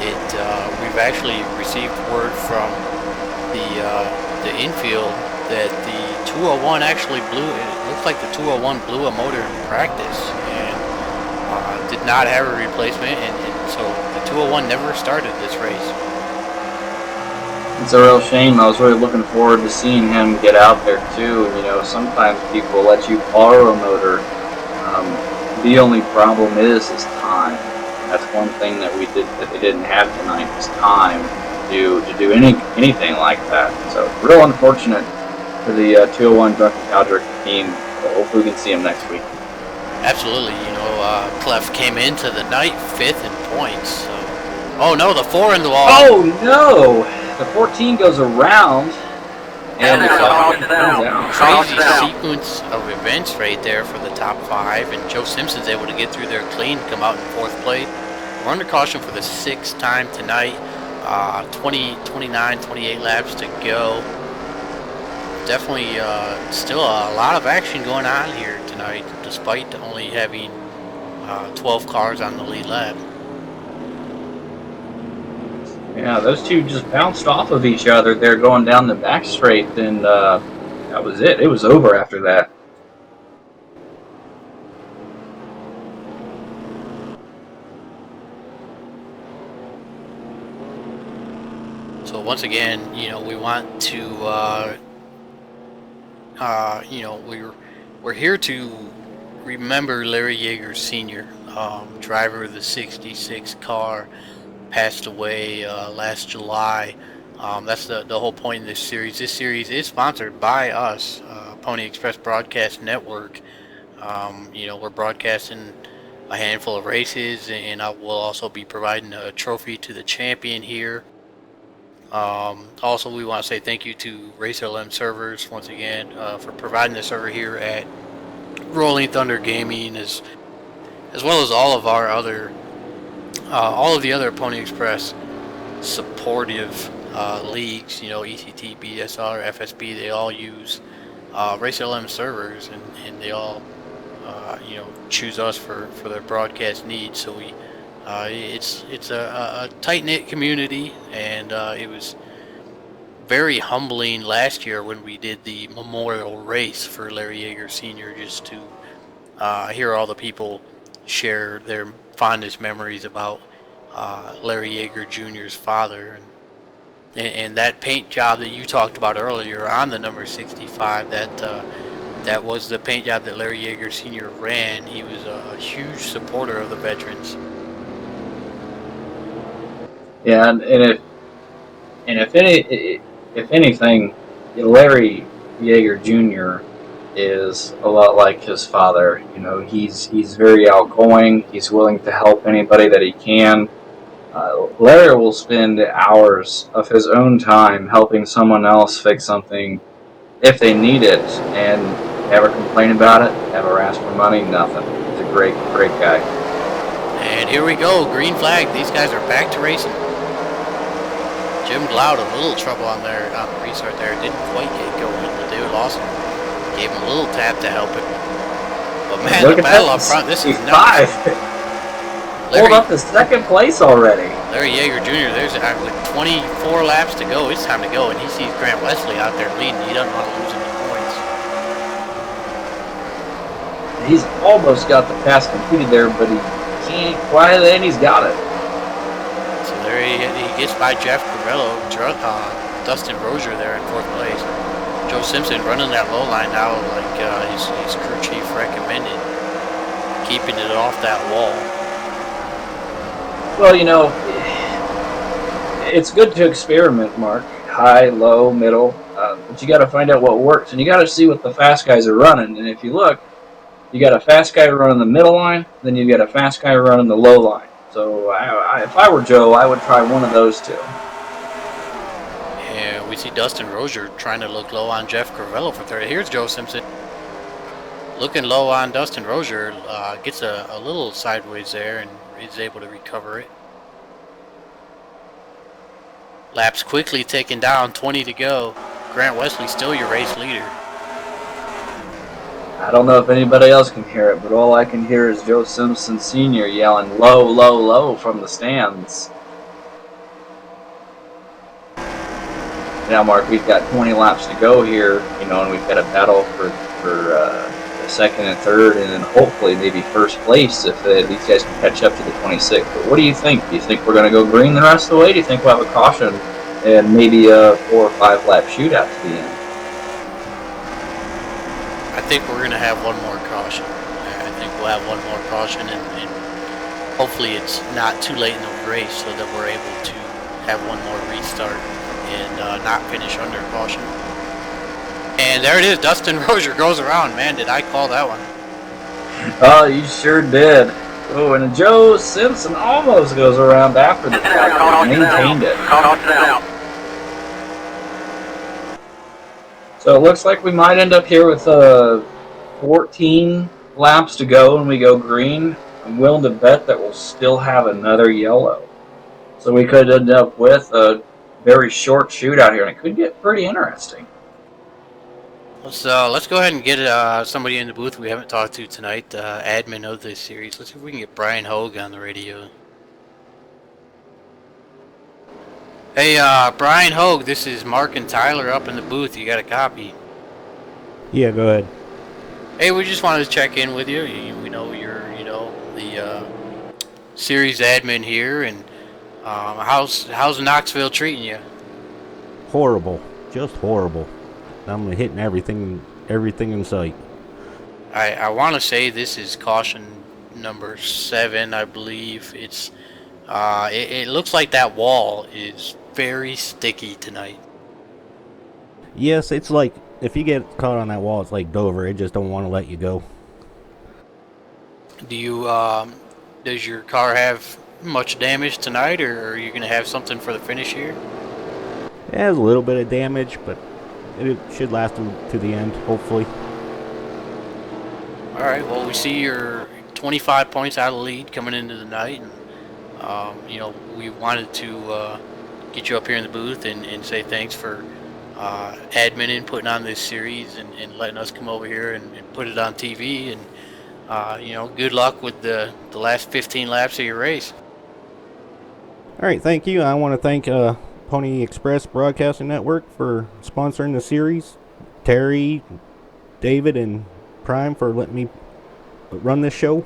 We've actually received word from the infield that the 201 actually blew. It looks like the 201 blew a motor in practice and did not have a replacement, and so the 201 never started this race. It's a real shame. I was really looking forward to seeing him get out there too. You know, sometimes people let you borrow a motor. The only problem is time. That's one thing that they didn't have tonight is time to do anything like that. So real unfortunate for the 201 Drunken Cowdrick team. But hopefully we can see him next week. Absolutely. Clef came into the night 5th in points. So. Oh no, the 4 in the wall. Oh no! The 14 goes around. And it's down. Crazy sequence of events right there for the top 5, and Joe Simpson's able to get through there clean, come out in 4th place. We're under caution for the 6th time tonight. 28 laps to go. Definitely still a lot of action going on here tonight, despite only having 12 cars on the lead lap. Yeah, those two just bounced off of each other. They're going down the back straight, and that was it. It was over after that. So once again, we want to, we're here to remember Larry Yeager Sr., driver of the 66 car. Passed away last July. That's the whole point of this series. This series is sponsored by us, Pony Express Broadcast Network. We're broadcasting a handful of races, and I will also be providing a trophy to the champion here. Also, we want to say thank you to Race LM Servers once again for providing the server here at Rolling Thunder Gaming, as well as all of our other. All of the other Pony Express supportive leagues, ECT, BSR, FSB, they all use Race LM servers, and they all, choose us for their broadcast needs. So it's a tight-knit community, and it was very humbling last year when we did the memorial race for Larry Yeager Sr. just to hear all the people share their fondest memories about Larry Yeager Jr.'s father, and that paint job that you talked about earlier on the number 65. That was the paint job that Larry Yeager Sr. ran. He was a huge supporter of the veterans. Yeah, and if anything, Larry Yeager Jr. is a lot like his father. He's very outgoing. He's willing to help anybody that he can. Larry will spend hours of his own time helping someone else fix something if they need it, and never complain about it, never ask for money, nothing. He's a great, great guy. And here we go, green flag. These guys are back to racing. Jim Gloud a little trouble on the restart there. Didn't quite get going, but David Lawson gave him a little tap to help him. But man, Look the at battle that, up front, this is 65. nuts. Hold up to second place already. Larry Yeager Jr., there's with 24 laps to go. It's time to go, and he sees Grant Wesley out there leading. He doesn't want to lose any points. He's almost got the pass completed there, but he can't quite, and he's got it. So there he gets by Jeff Corello, Dustin Rozier there in fourth place. Joe Simpson running that low line now like his crew chief recommended, keeping it off that wall. Well, you know, it's good to experiment, Mark. High, low, middle, but you got to find out what works, and you got to see what the fast guys are running. And if you look, you got a fast guy running the middle line, then you got a fast guy running the low line. So if I were Joe, I would try one of those two. And we see Dustin Rozier trying to look low on Jeff Corello for third. Here's Joe Simpson looking low on Dustin Rozier. Gets a little sideways there and is able to recover it. Laps quickly taken down, 20 to go. Grant Wesley still your race leader. I don't know if anybody else can hear it, but all I can hear is Joe Simpson Sr. yelling low, low, low from the stands. Now, Mark, we've got 20 laps to go here, you know, and we've got a battle for second and third, and then hopefully maybe first place if these guys can catch up to the 26th. But what do you think? Do you think we're going to go green the rest of the way? Do you think we'll have a caution and maybe a 4 or 5 lap shootout to the end? I think we're going to have one more caution. I think we'll have one more caution, and hopefully it's not too late in the race so that we're able to have one more restart and not finish under caution. And there it is. Dustin Rozier goes around. Man, did I call that one. Oh, you sure did. Oh, and Joe Simpson almost goes around after the fact, but maintained it. So it looks like we might end up here with 14 laps to go and we go green. I'm willing to bet that we'll still have another yellow. So we could end up with a very short shootout here, and it could get pretty interesting. Let's go ahead and get somebody in the booth we haven't talked to tonight, admin of this series. Let's see if we can get Brian Hogue on the radio. Hey, Brian Hogue, this is Mark and Tyler up in the booth. You got a copy? Yeah, go ahead. Hey, we just wanted to check in with you. We know you're, the series admin here, and how's Knoxville treating you? Horrible, just horrible. I'm hitting everything in sight. I want to say this is caution number 7, I believe. It's it looks like that wall is very sticky tonight. Yes, it's like if you get caught on that wall, it's like Dover. It just don't want to let you go. Do you does your car have much damage tonight, or are you gonna have something for the finish here? It has a little bit of damage, but it should last to the end, hopefully. All right. Well, we see you're 25 points out of the lead coming into the night, and we wanted to get you up here in the booth and say thanks for adminning, putting on this series, and letting us come over here and put it on TV. And good luck with the last 15 laps of your race. All right, thank you. I want to thank Pony Express Broadcasting Network for sponsoring the series. Terry, David, and Prime for letting me run this show.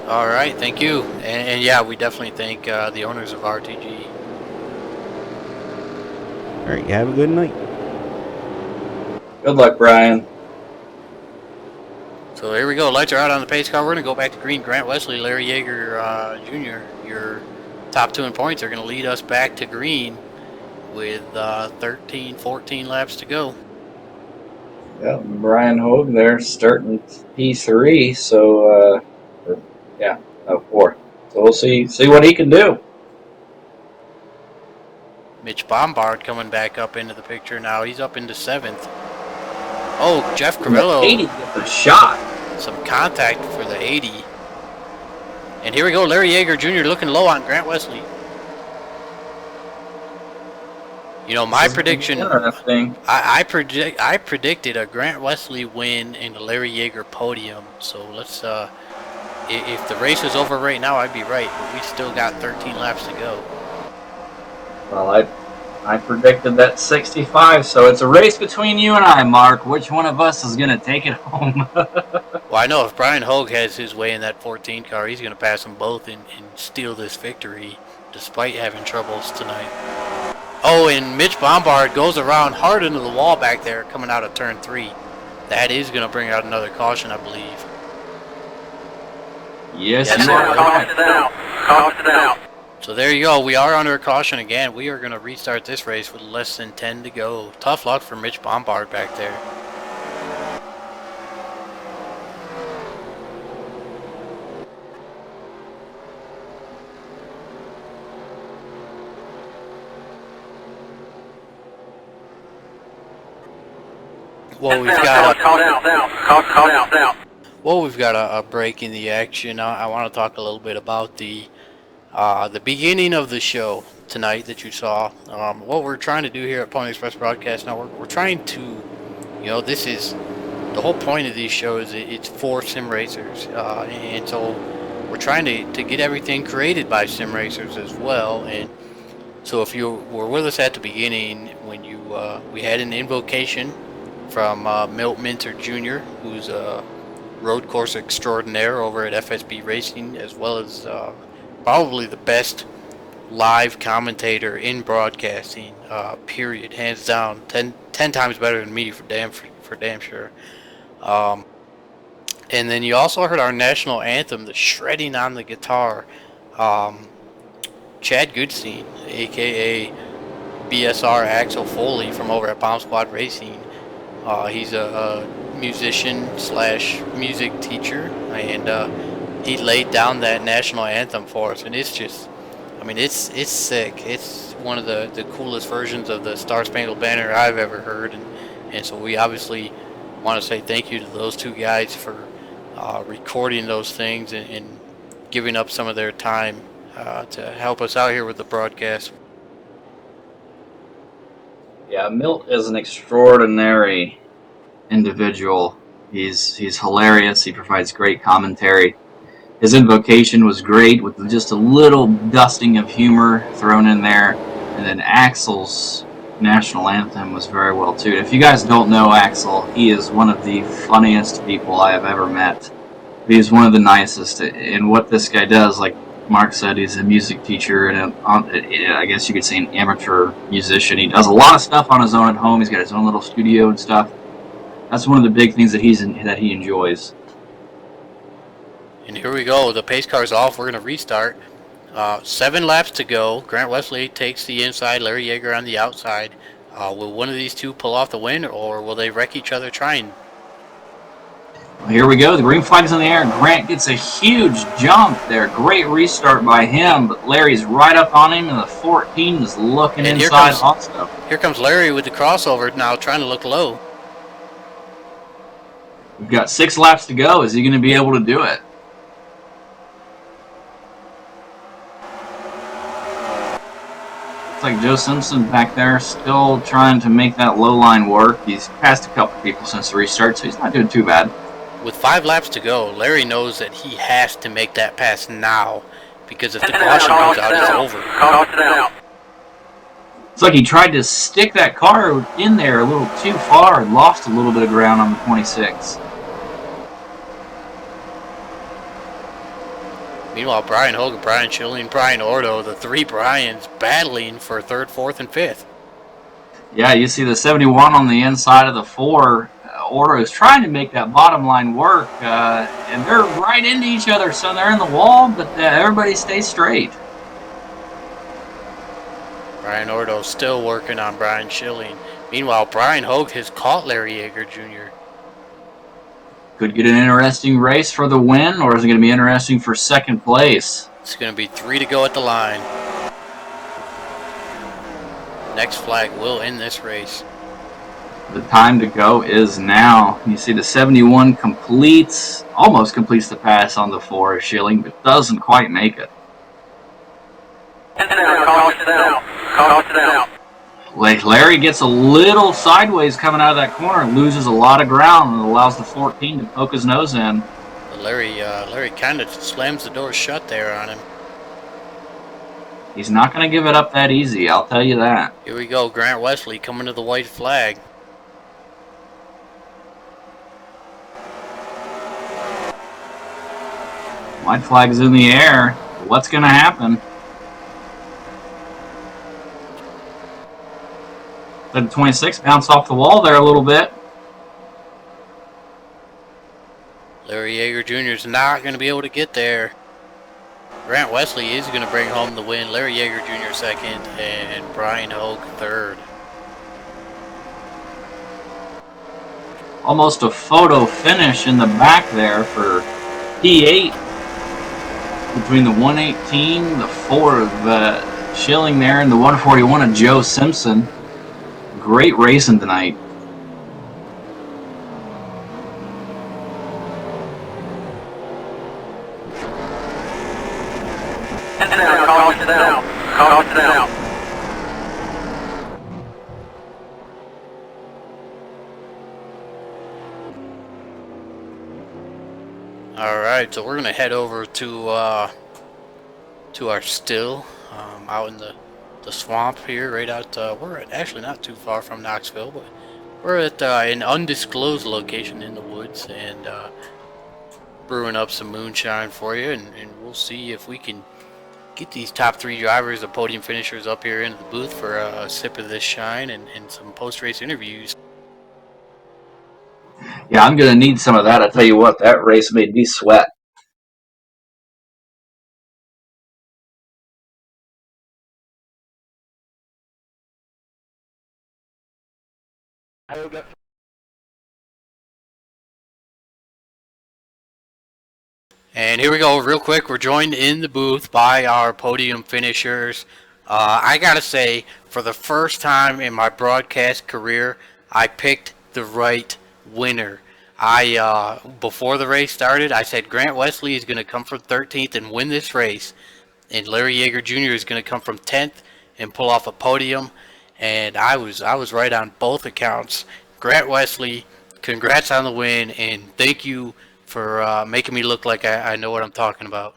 All right, thank you. And yeah, we definitely thank the owners of RTG. All right, you have a good night. Good luck, Brian. So here we go. Lights are out on the pace car. We're going to go back to green. Grant Wesley, Larry Yeager Jr., your top 2 in points are going to lead us back to green with 13, 14 laps to go. Yeah, Brian Hogue there starting P3, so, 4. So we'll see what he can do. Mitch Bombard coming back up into the picture now. He's up into 7th. Oh, Jeff Carrillo. 80 gets a shot. Some contact for the 80. And here we go, Larry Yeager Jr. looking low on Grant Wesley. You know, my prediction, I predicted a Grant Wesley win and a Larry Yeager podium. So let's, if the race is over right now, I'd be right. But we still got 13 laps to go. Well, I predicted that 65, so it's a race between you and I, Mark. Which one of us is going to take it home? Well, I know if Brian Hogue has his way in that 14 car, he's going to pass them both and steal this victory, despite having troubles tonight. Oh, and Mitch Bombard goes around hard into the wall back there, coming out of turn 3. That is going to bring out another caution, I believe. Yes, Yes, you sir. are. Caution out. Caution out. So there you go. We are under a caution again. We are going to restart this race with less than 10 to go. Tough luck for Mitch Bombard back there. Well, we've got a break in the action. I want to talk a little bit about the beginning of the show tonight that you saw. What we're trying to do here at Pony Express Broadcast Network, we're trying to, you know, this is the whole point of these shows. It's for sim racers, and so we're trying to get everything created by sim racers as well. And so if you were with us at the beginning when we had an invocation from Milt Minter Jr., who's a road course extraordinaire over at FSB Racing, as well as probably the best live commentator in broadcasting, period, hands down. 10 times better than me for damn sure. And then you also heard our national anthem, the shredding on the guitar. Chad Goodstein, aka BSR Axel Foley from over at Bomb Squad Racing. He's a musician slash music teacher, and he laid down that national anthem for us, and it's just, I mean, it's sick. It's one of the coolest versions of the Star Spangled Banner I've ever heard, and so we obviously want to say thank you to those two guys for recording those things and giving up some of their time to help us out here with the broadcast. Yeah, Milt is an extraordinary individual. He's hilarious. He provides great commentary. His invocation was great with just a little dusting of humor thrown in there. And then Axel's national anthem was very well too. If you guys don't know Axel, he is one of the funniest people I have ever met. He's one of the nicest. And what this guy does, like Mark said, he's a music teacher and I guess you could say an amateur musician. He does a lot of stuff on his own at home. He's got his own little studio and stuff. That's one of the big things that he enjoys. And here we go. The pace car's off. We're going to restart. 7 laps to go. Grant Wesley takes the inside. Larry Yeager on the outside. Will one of these two pull off the win, or will they wreck each other trying? Well, here we go. The green flag is in the air. Grant gets a huge jump there. Great restart by him, but Larry's right up on him, and the 14 is looking And inside also. Here comes Larry with the crossover now, trying to look low. We've got 6 laps to go. Is he going to be able to do it? Looks like Joe Simpson back there still trying to make that low line work. He's passed a couple people since the restart, so he's not doing too bad. With 5 laps to go, Larry knows that he has to make that pass now, because if the caution comes out, it's over. Caution out. It's like he tried to stick that car in there a little too far and lost a little bit of ground on the 26. Meanwhile, Brian Hogan, Brian Schilling, Brian Ordo, the 3 Brians battling for 3rd, 4th, and 5th. Yeah, you see the 71 on the inside of the 4. Ordo is trying to make that bottom line work, and they're right into each other, so they're in the wall, but everybody stays straight. Brian Ordo still working on Brian Schilling. Meanwhile, Brian Hogue has caught Larry Yeager Jr. Could get an interesting race for the win, or is it going to be interesting for second place? It's going to be 3 to go at the line. Next flag will end this race. The time to go is now. You see the 71 almost completes the pass on the 4 Schilling, but doesn't quite make it. Caution out. Larry gets a little sideways coming out of that corner and loses a lot of ground and allows the 14 to poke his nose in. Larry kind of slams the door shut there on him. He's not going to give it up that easy, I'll tell you that. Here we go, Grant Wesley coming to the white flag. White flag's in the air. What's going to happen? The 26 bounced off the wall there a little bit. Larry Yeager Jr. is not going to be able to get there. Grant Wesley is going to bring home the win. Larry Yeager Jr. second and Brian Hogue third. Almost a photo finish in the back there for P8 between the 118, the 4 of Schilling there, and the 141 of Joe Simpson. Great racing tonight. Caution out. Alright, so we're going to head over to our still out in the swamp here, right out, we're actually not too far from Knoxville, but we're at an undisclosed location in the woods and brewing up some moonshine for you, and we'll see if we can get these top 3 drivers, the podium finishers, up here into the booth for a sip of this shine and some post-race interviews. Yeah, I'm going to need some of that. I tell you what, that race made me sweat. And here we go, real quick. We're joined in the booth by our podium finishers. I gotta say, for the first time in my broadcast career, I picked the right winner. Before the race started, I said Grant Wesley is going to come from 13th and win this race, and Larry Yeager Jr. is going to come from 10th and pull off a podium. And I was right on both accounts. Grant Wesley, congrats on the win, and thank you for making me look like I know what I'm talking about.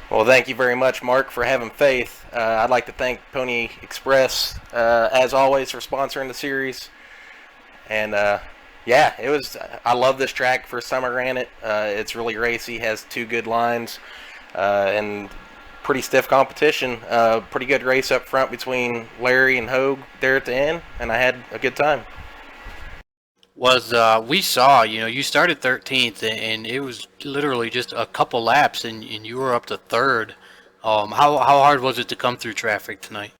Well, thank you very much, Mark, for having faith. I'd like to thank Pony Express, as always, for sponsoring the series. And yeah, I love this track. First time I ran it. It's really racy, has 2 good lines, and pretty stiff competition. Pretty good race up front between Larry and Hogue there at the end, and I had a good time. We saw, you started 13th, and it was literally just a couple laps, and you were up to 3rd. How hard was it to come through traffic tonight?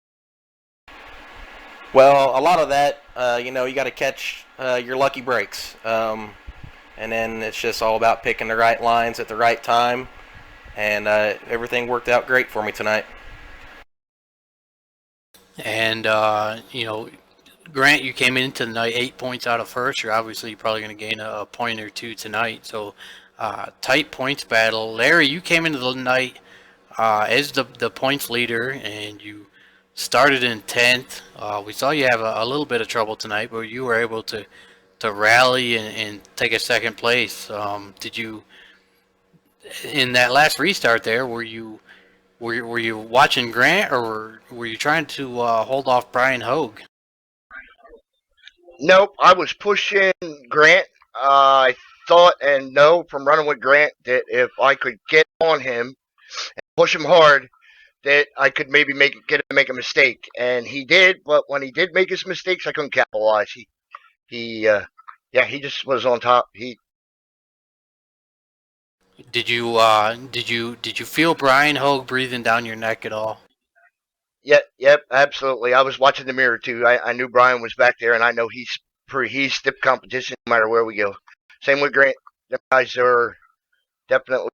Well, a lot of that, you got to catch your lucky breaks, and then it's just all about picking the right lines at the right time, and everything worked out great for me tonight. And Grant, you came into the night 8 points out of first. You're obviously probably going to gain a point or 2 tonight. So tight points battle. Larry, you came into the night as the points leader, and you started in 10th. We saw you have a little bit of trouble tonight, but you were able to rally and take a second place. Did you, in that last restart there, were you watching Grant, or were you trying to hold off Brian Hogue? Nope, I was pushing Grant. I thought and know from running with Grant that if I could get on him and push him hard, that I could maybe make a mistake, and he did. But when he did make his mistakes, I couldn't capitalize. He just was on top. Did you feel Brian Hogue breathing down your neck at all? Yep, absolutely. I was watching the mirror too. I knew Brian was back there, and I know he's stiff competition no matter where we go. Same with Grant. The guys are definitely.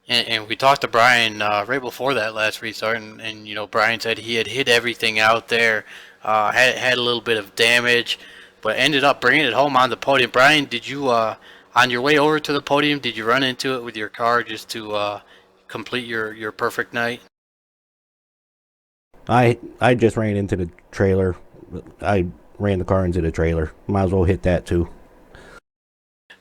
And we talked to Brian right before that last restart, and you know Brian said he had hit everything out there, had a little bit of damage, but ended up bringing it home on the podium. Brian, did you on your way over to the podium, did you run into it with your car just to complete your perfect night? I just ran into the trailer. I ran the car into the trailer. Might as well hit that too.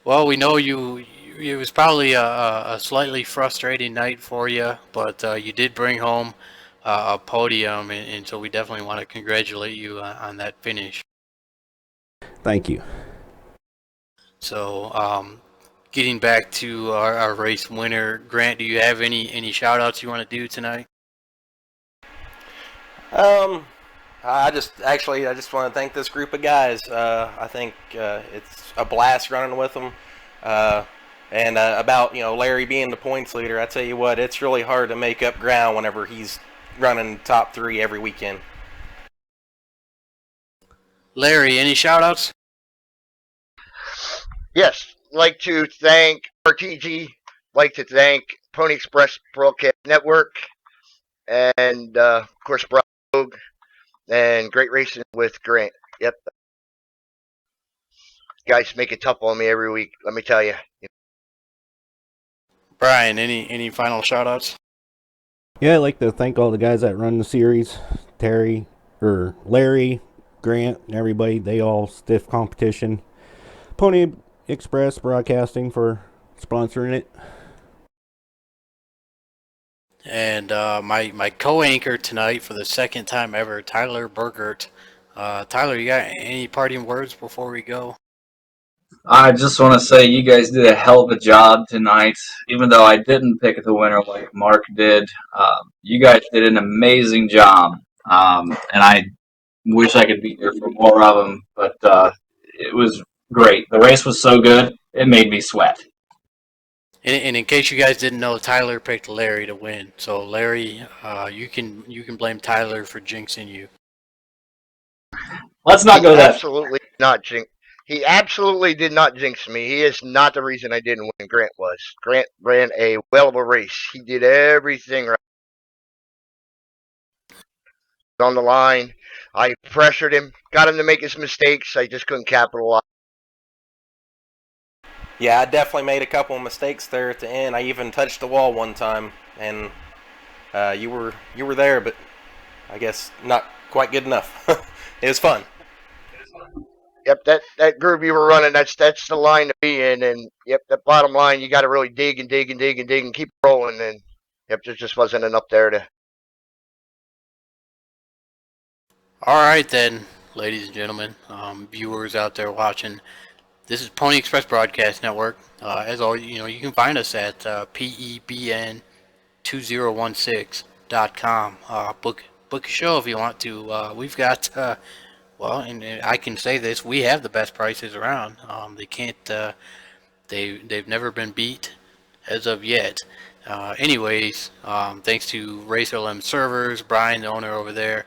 Well, we know you. It was probably a slightly frustrating night for you, but you did bring home a podium, and so we definitely want to congratulate you on that finish. Thank you. So, getting back to our race winner, Grant, do you have any shout outs you want to do tonight? I just want to thank this group of guys. I think it's a blast running with them. And about Larry being the points leader, I tell you what, it's really hard to make up ground whenever he's running top 3 every weekend. Larry, any shout outs? Yes, like to thank RTG, like to thank Pony Express Broadcast Network, and of course Brock Hogue, and great racing with Grant. Yep, guys make it tough on me every week. Let me tell you. Brian, any final shout outs? Yeah, I'd like to thank all the guys that run the series. Larry, Grant, and everybody. They all stiff competition. Pony Express Broadcasting for sponsoring it. And my co-anchor tonight for the second time ever, Tyler Burgert. Tyler, you got any parting words before we go? I just want to say you guys did a hell of a job tonight. Even though I didn't pick the winner like Mark did, you guys did an amazing job. And I wish I could be here for more of them, but it was great. The race was so good, it made me sweat. And in case you guys didn't know, Tyler picked Larry to win. So Larry, you can blame Tyler for jinxing you. Let's not go that. Absolutely not jinx. He absolutely did not jinx me. He is not the reason I didn't win. Grant was. Grant ran a well of a race. He did everything right. On the line, I pressured him, got him to make his mistakes. I just couldn't capitalize. Yeah, I definitely made a couple of mistakes there at the end. I even touched the wall one time, and you were there, but I guess not quite good enough. It was fun. Yep, that groove you were running, that's the line to be in, and yep, that bottom line, you got to really dig and dig and dig and dig and keep rolling, and yep, there just wasn't enough there to. All right then, ladies and gentlemen, viewers out there watching. This is Pony Express Broadcast Network. As always, you can find us at PEBN2016.com. Book a show if you want to. We've got and I can say this: we have the best prices around. They've never been beat as of yet. Anyways, thanks to Race LM Servers, Brian, the owner over there,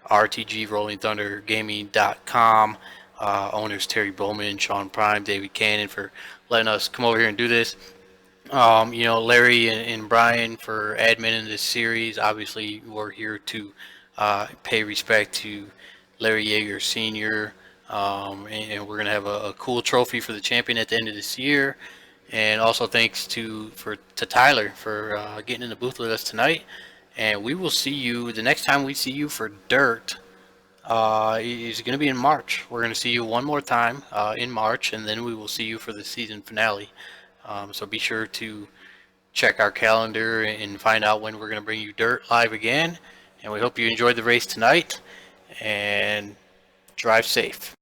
RTG Rolling Thunder Gaming.com. Owners Terry Bowman, Sean Prime, David Cannon for letting us come over here and do this. Larry and Brian for admin in this series. Obviously, we're here to pay respect to Larry Yeager Sr. And we're gonna have a cool trophy for the champion at the end of this year. And also thanks to Tyler for getting in the booth with us tonight. And we will see you the next time we see you for Dirt. Is going to be in March. We're going to see you one more time in March, and then we will see you for the season finale. So be sure to check our calendar and find out when we're going to bring you Dirt live again. And we hope you enjoyed the race tonight, and drive safe.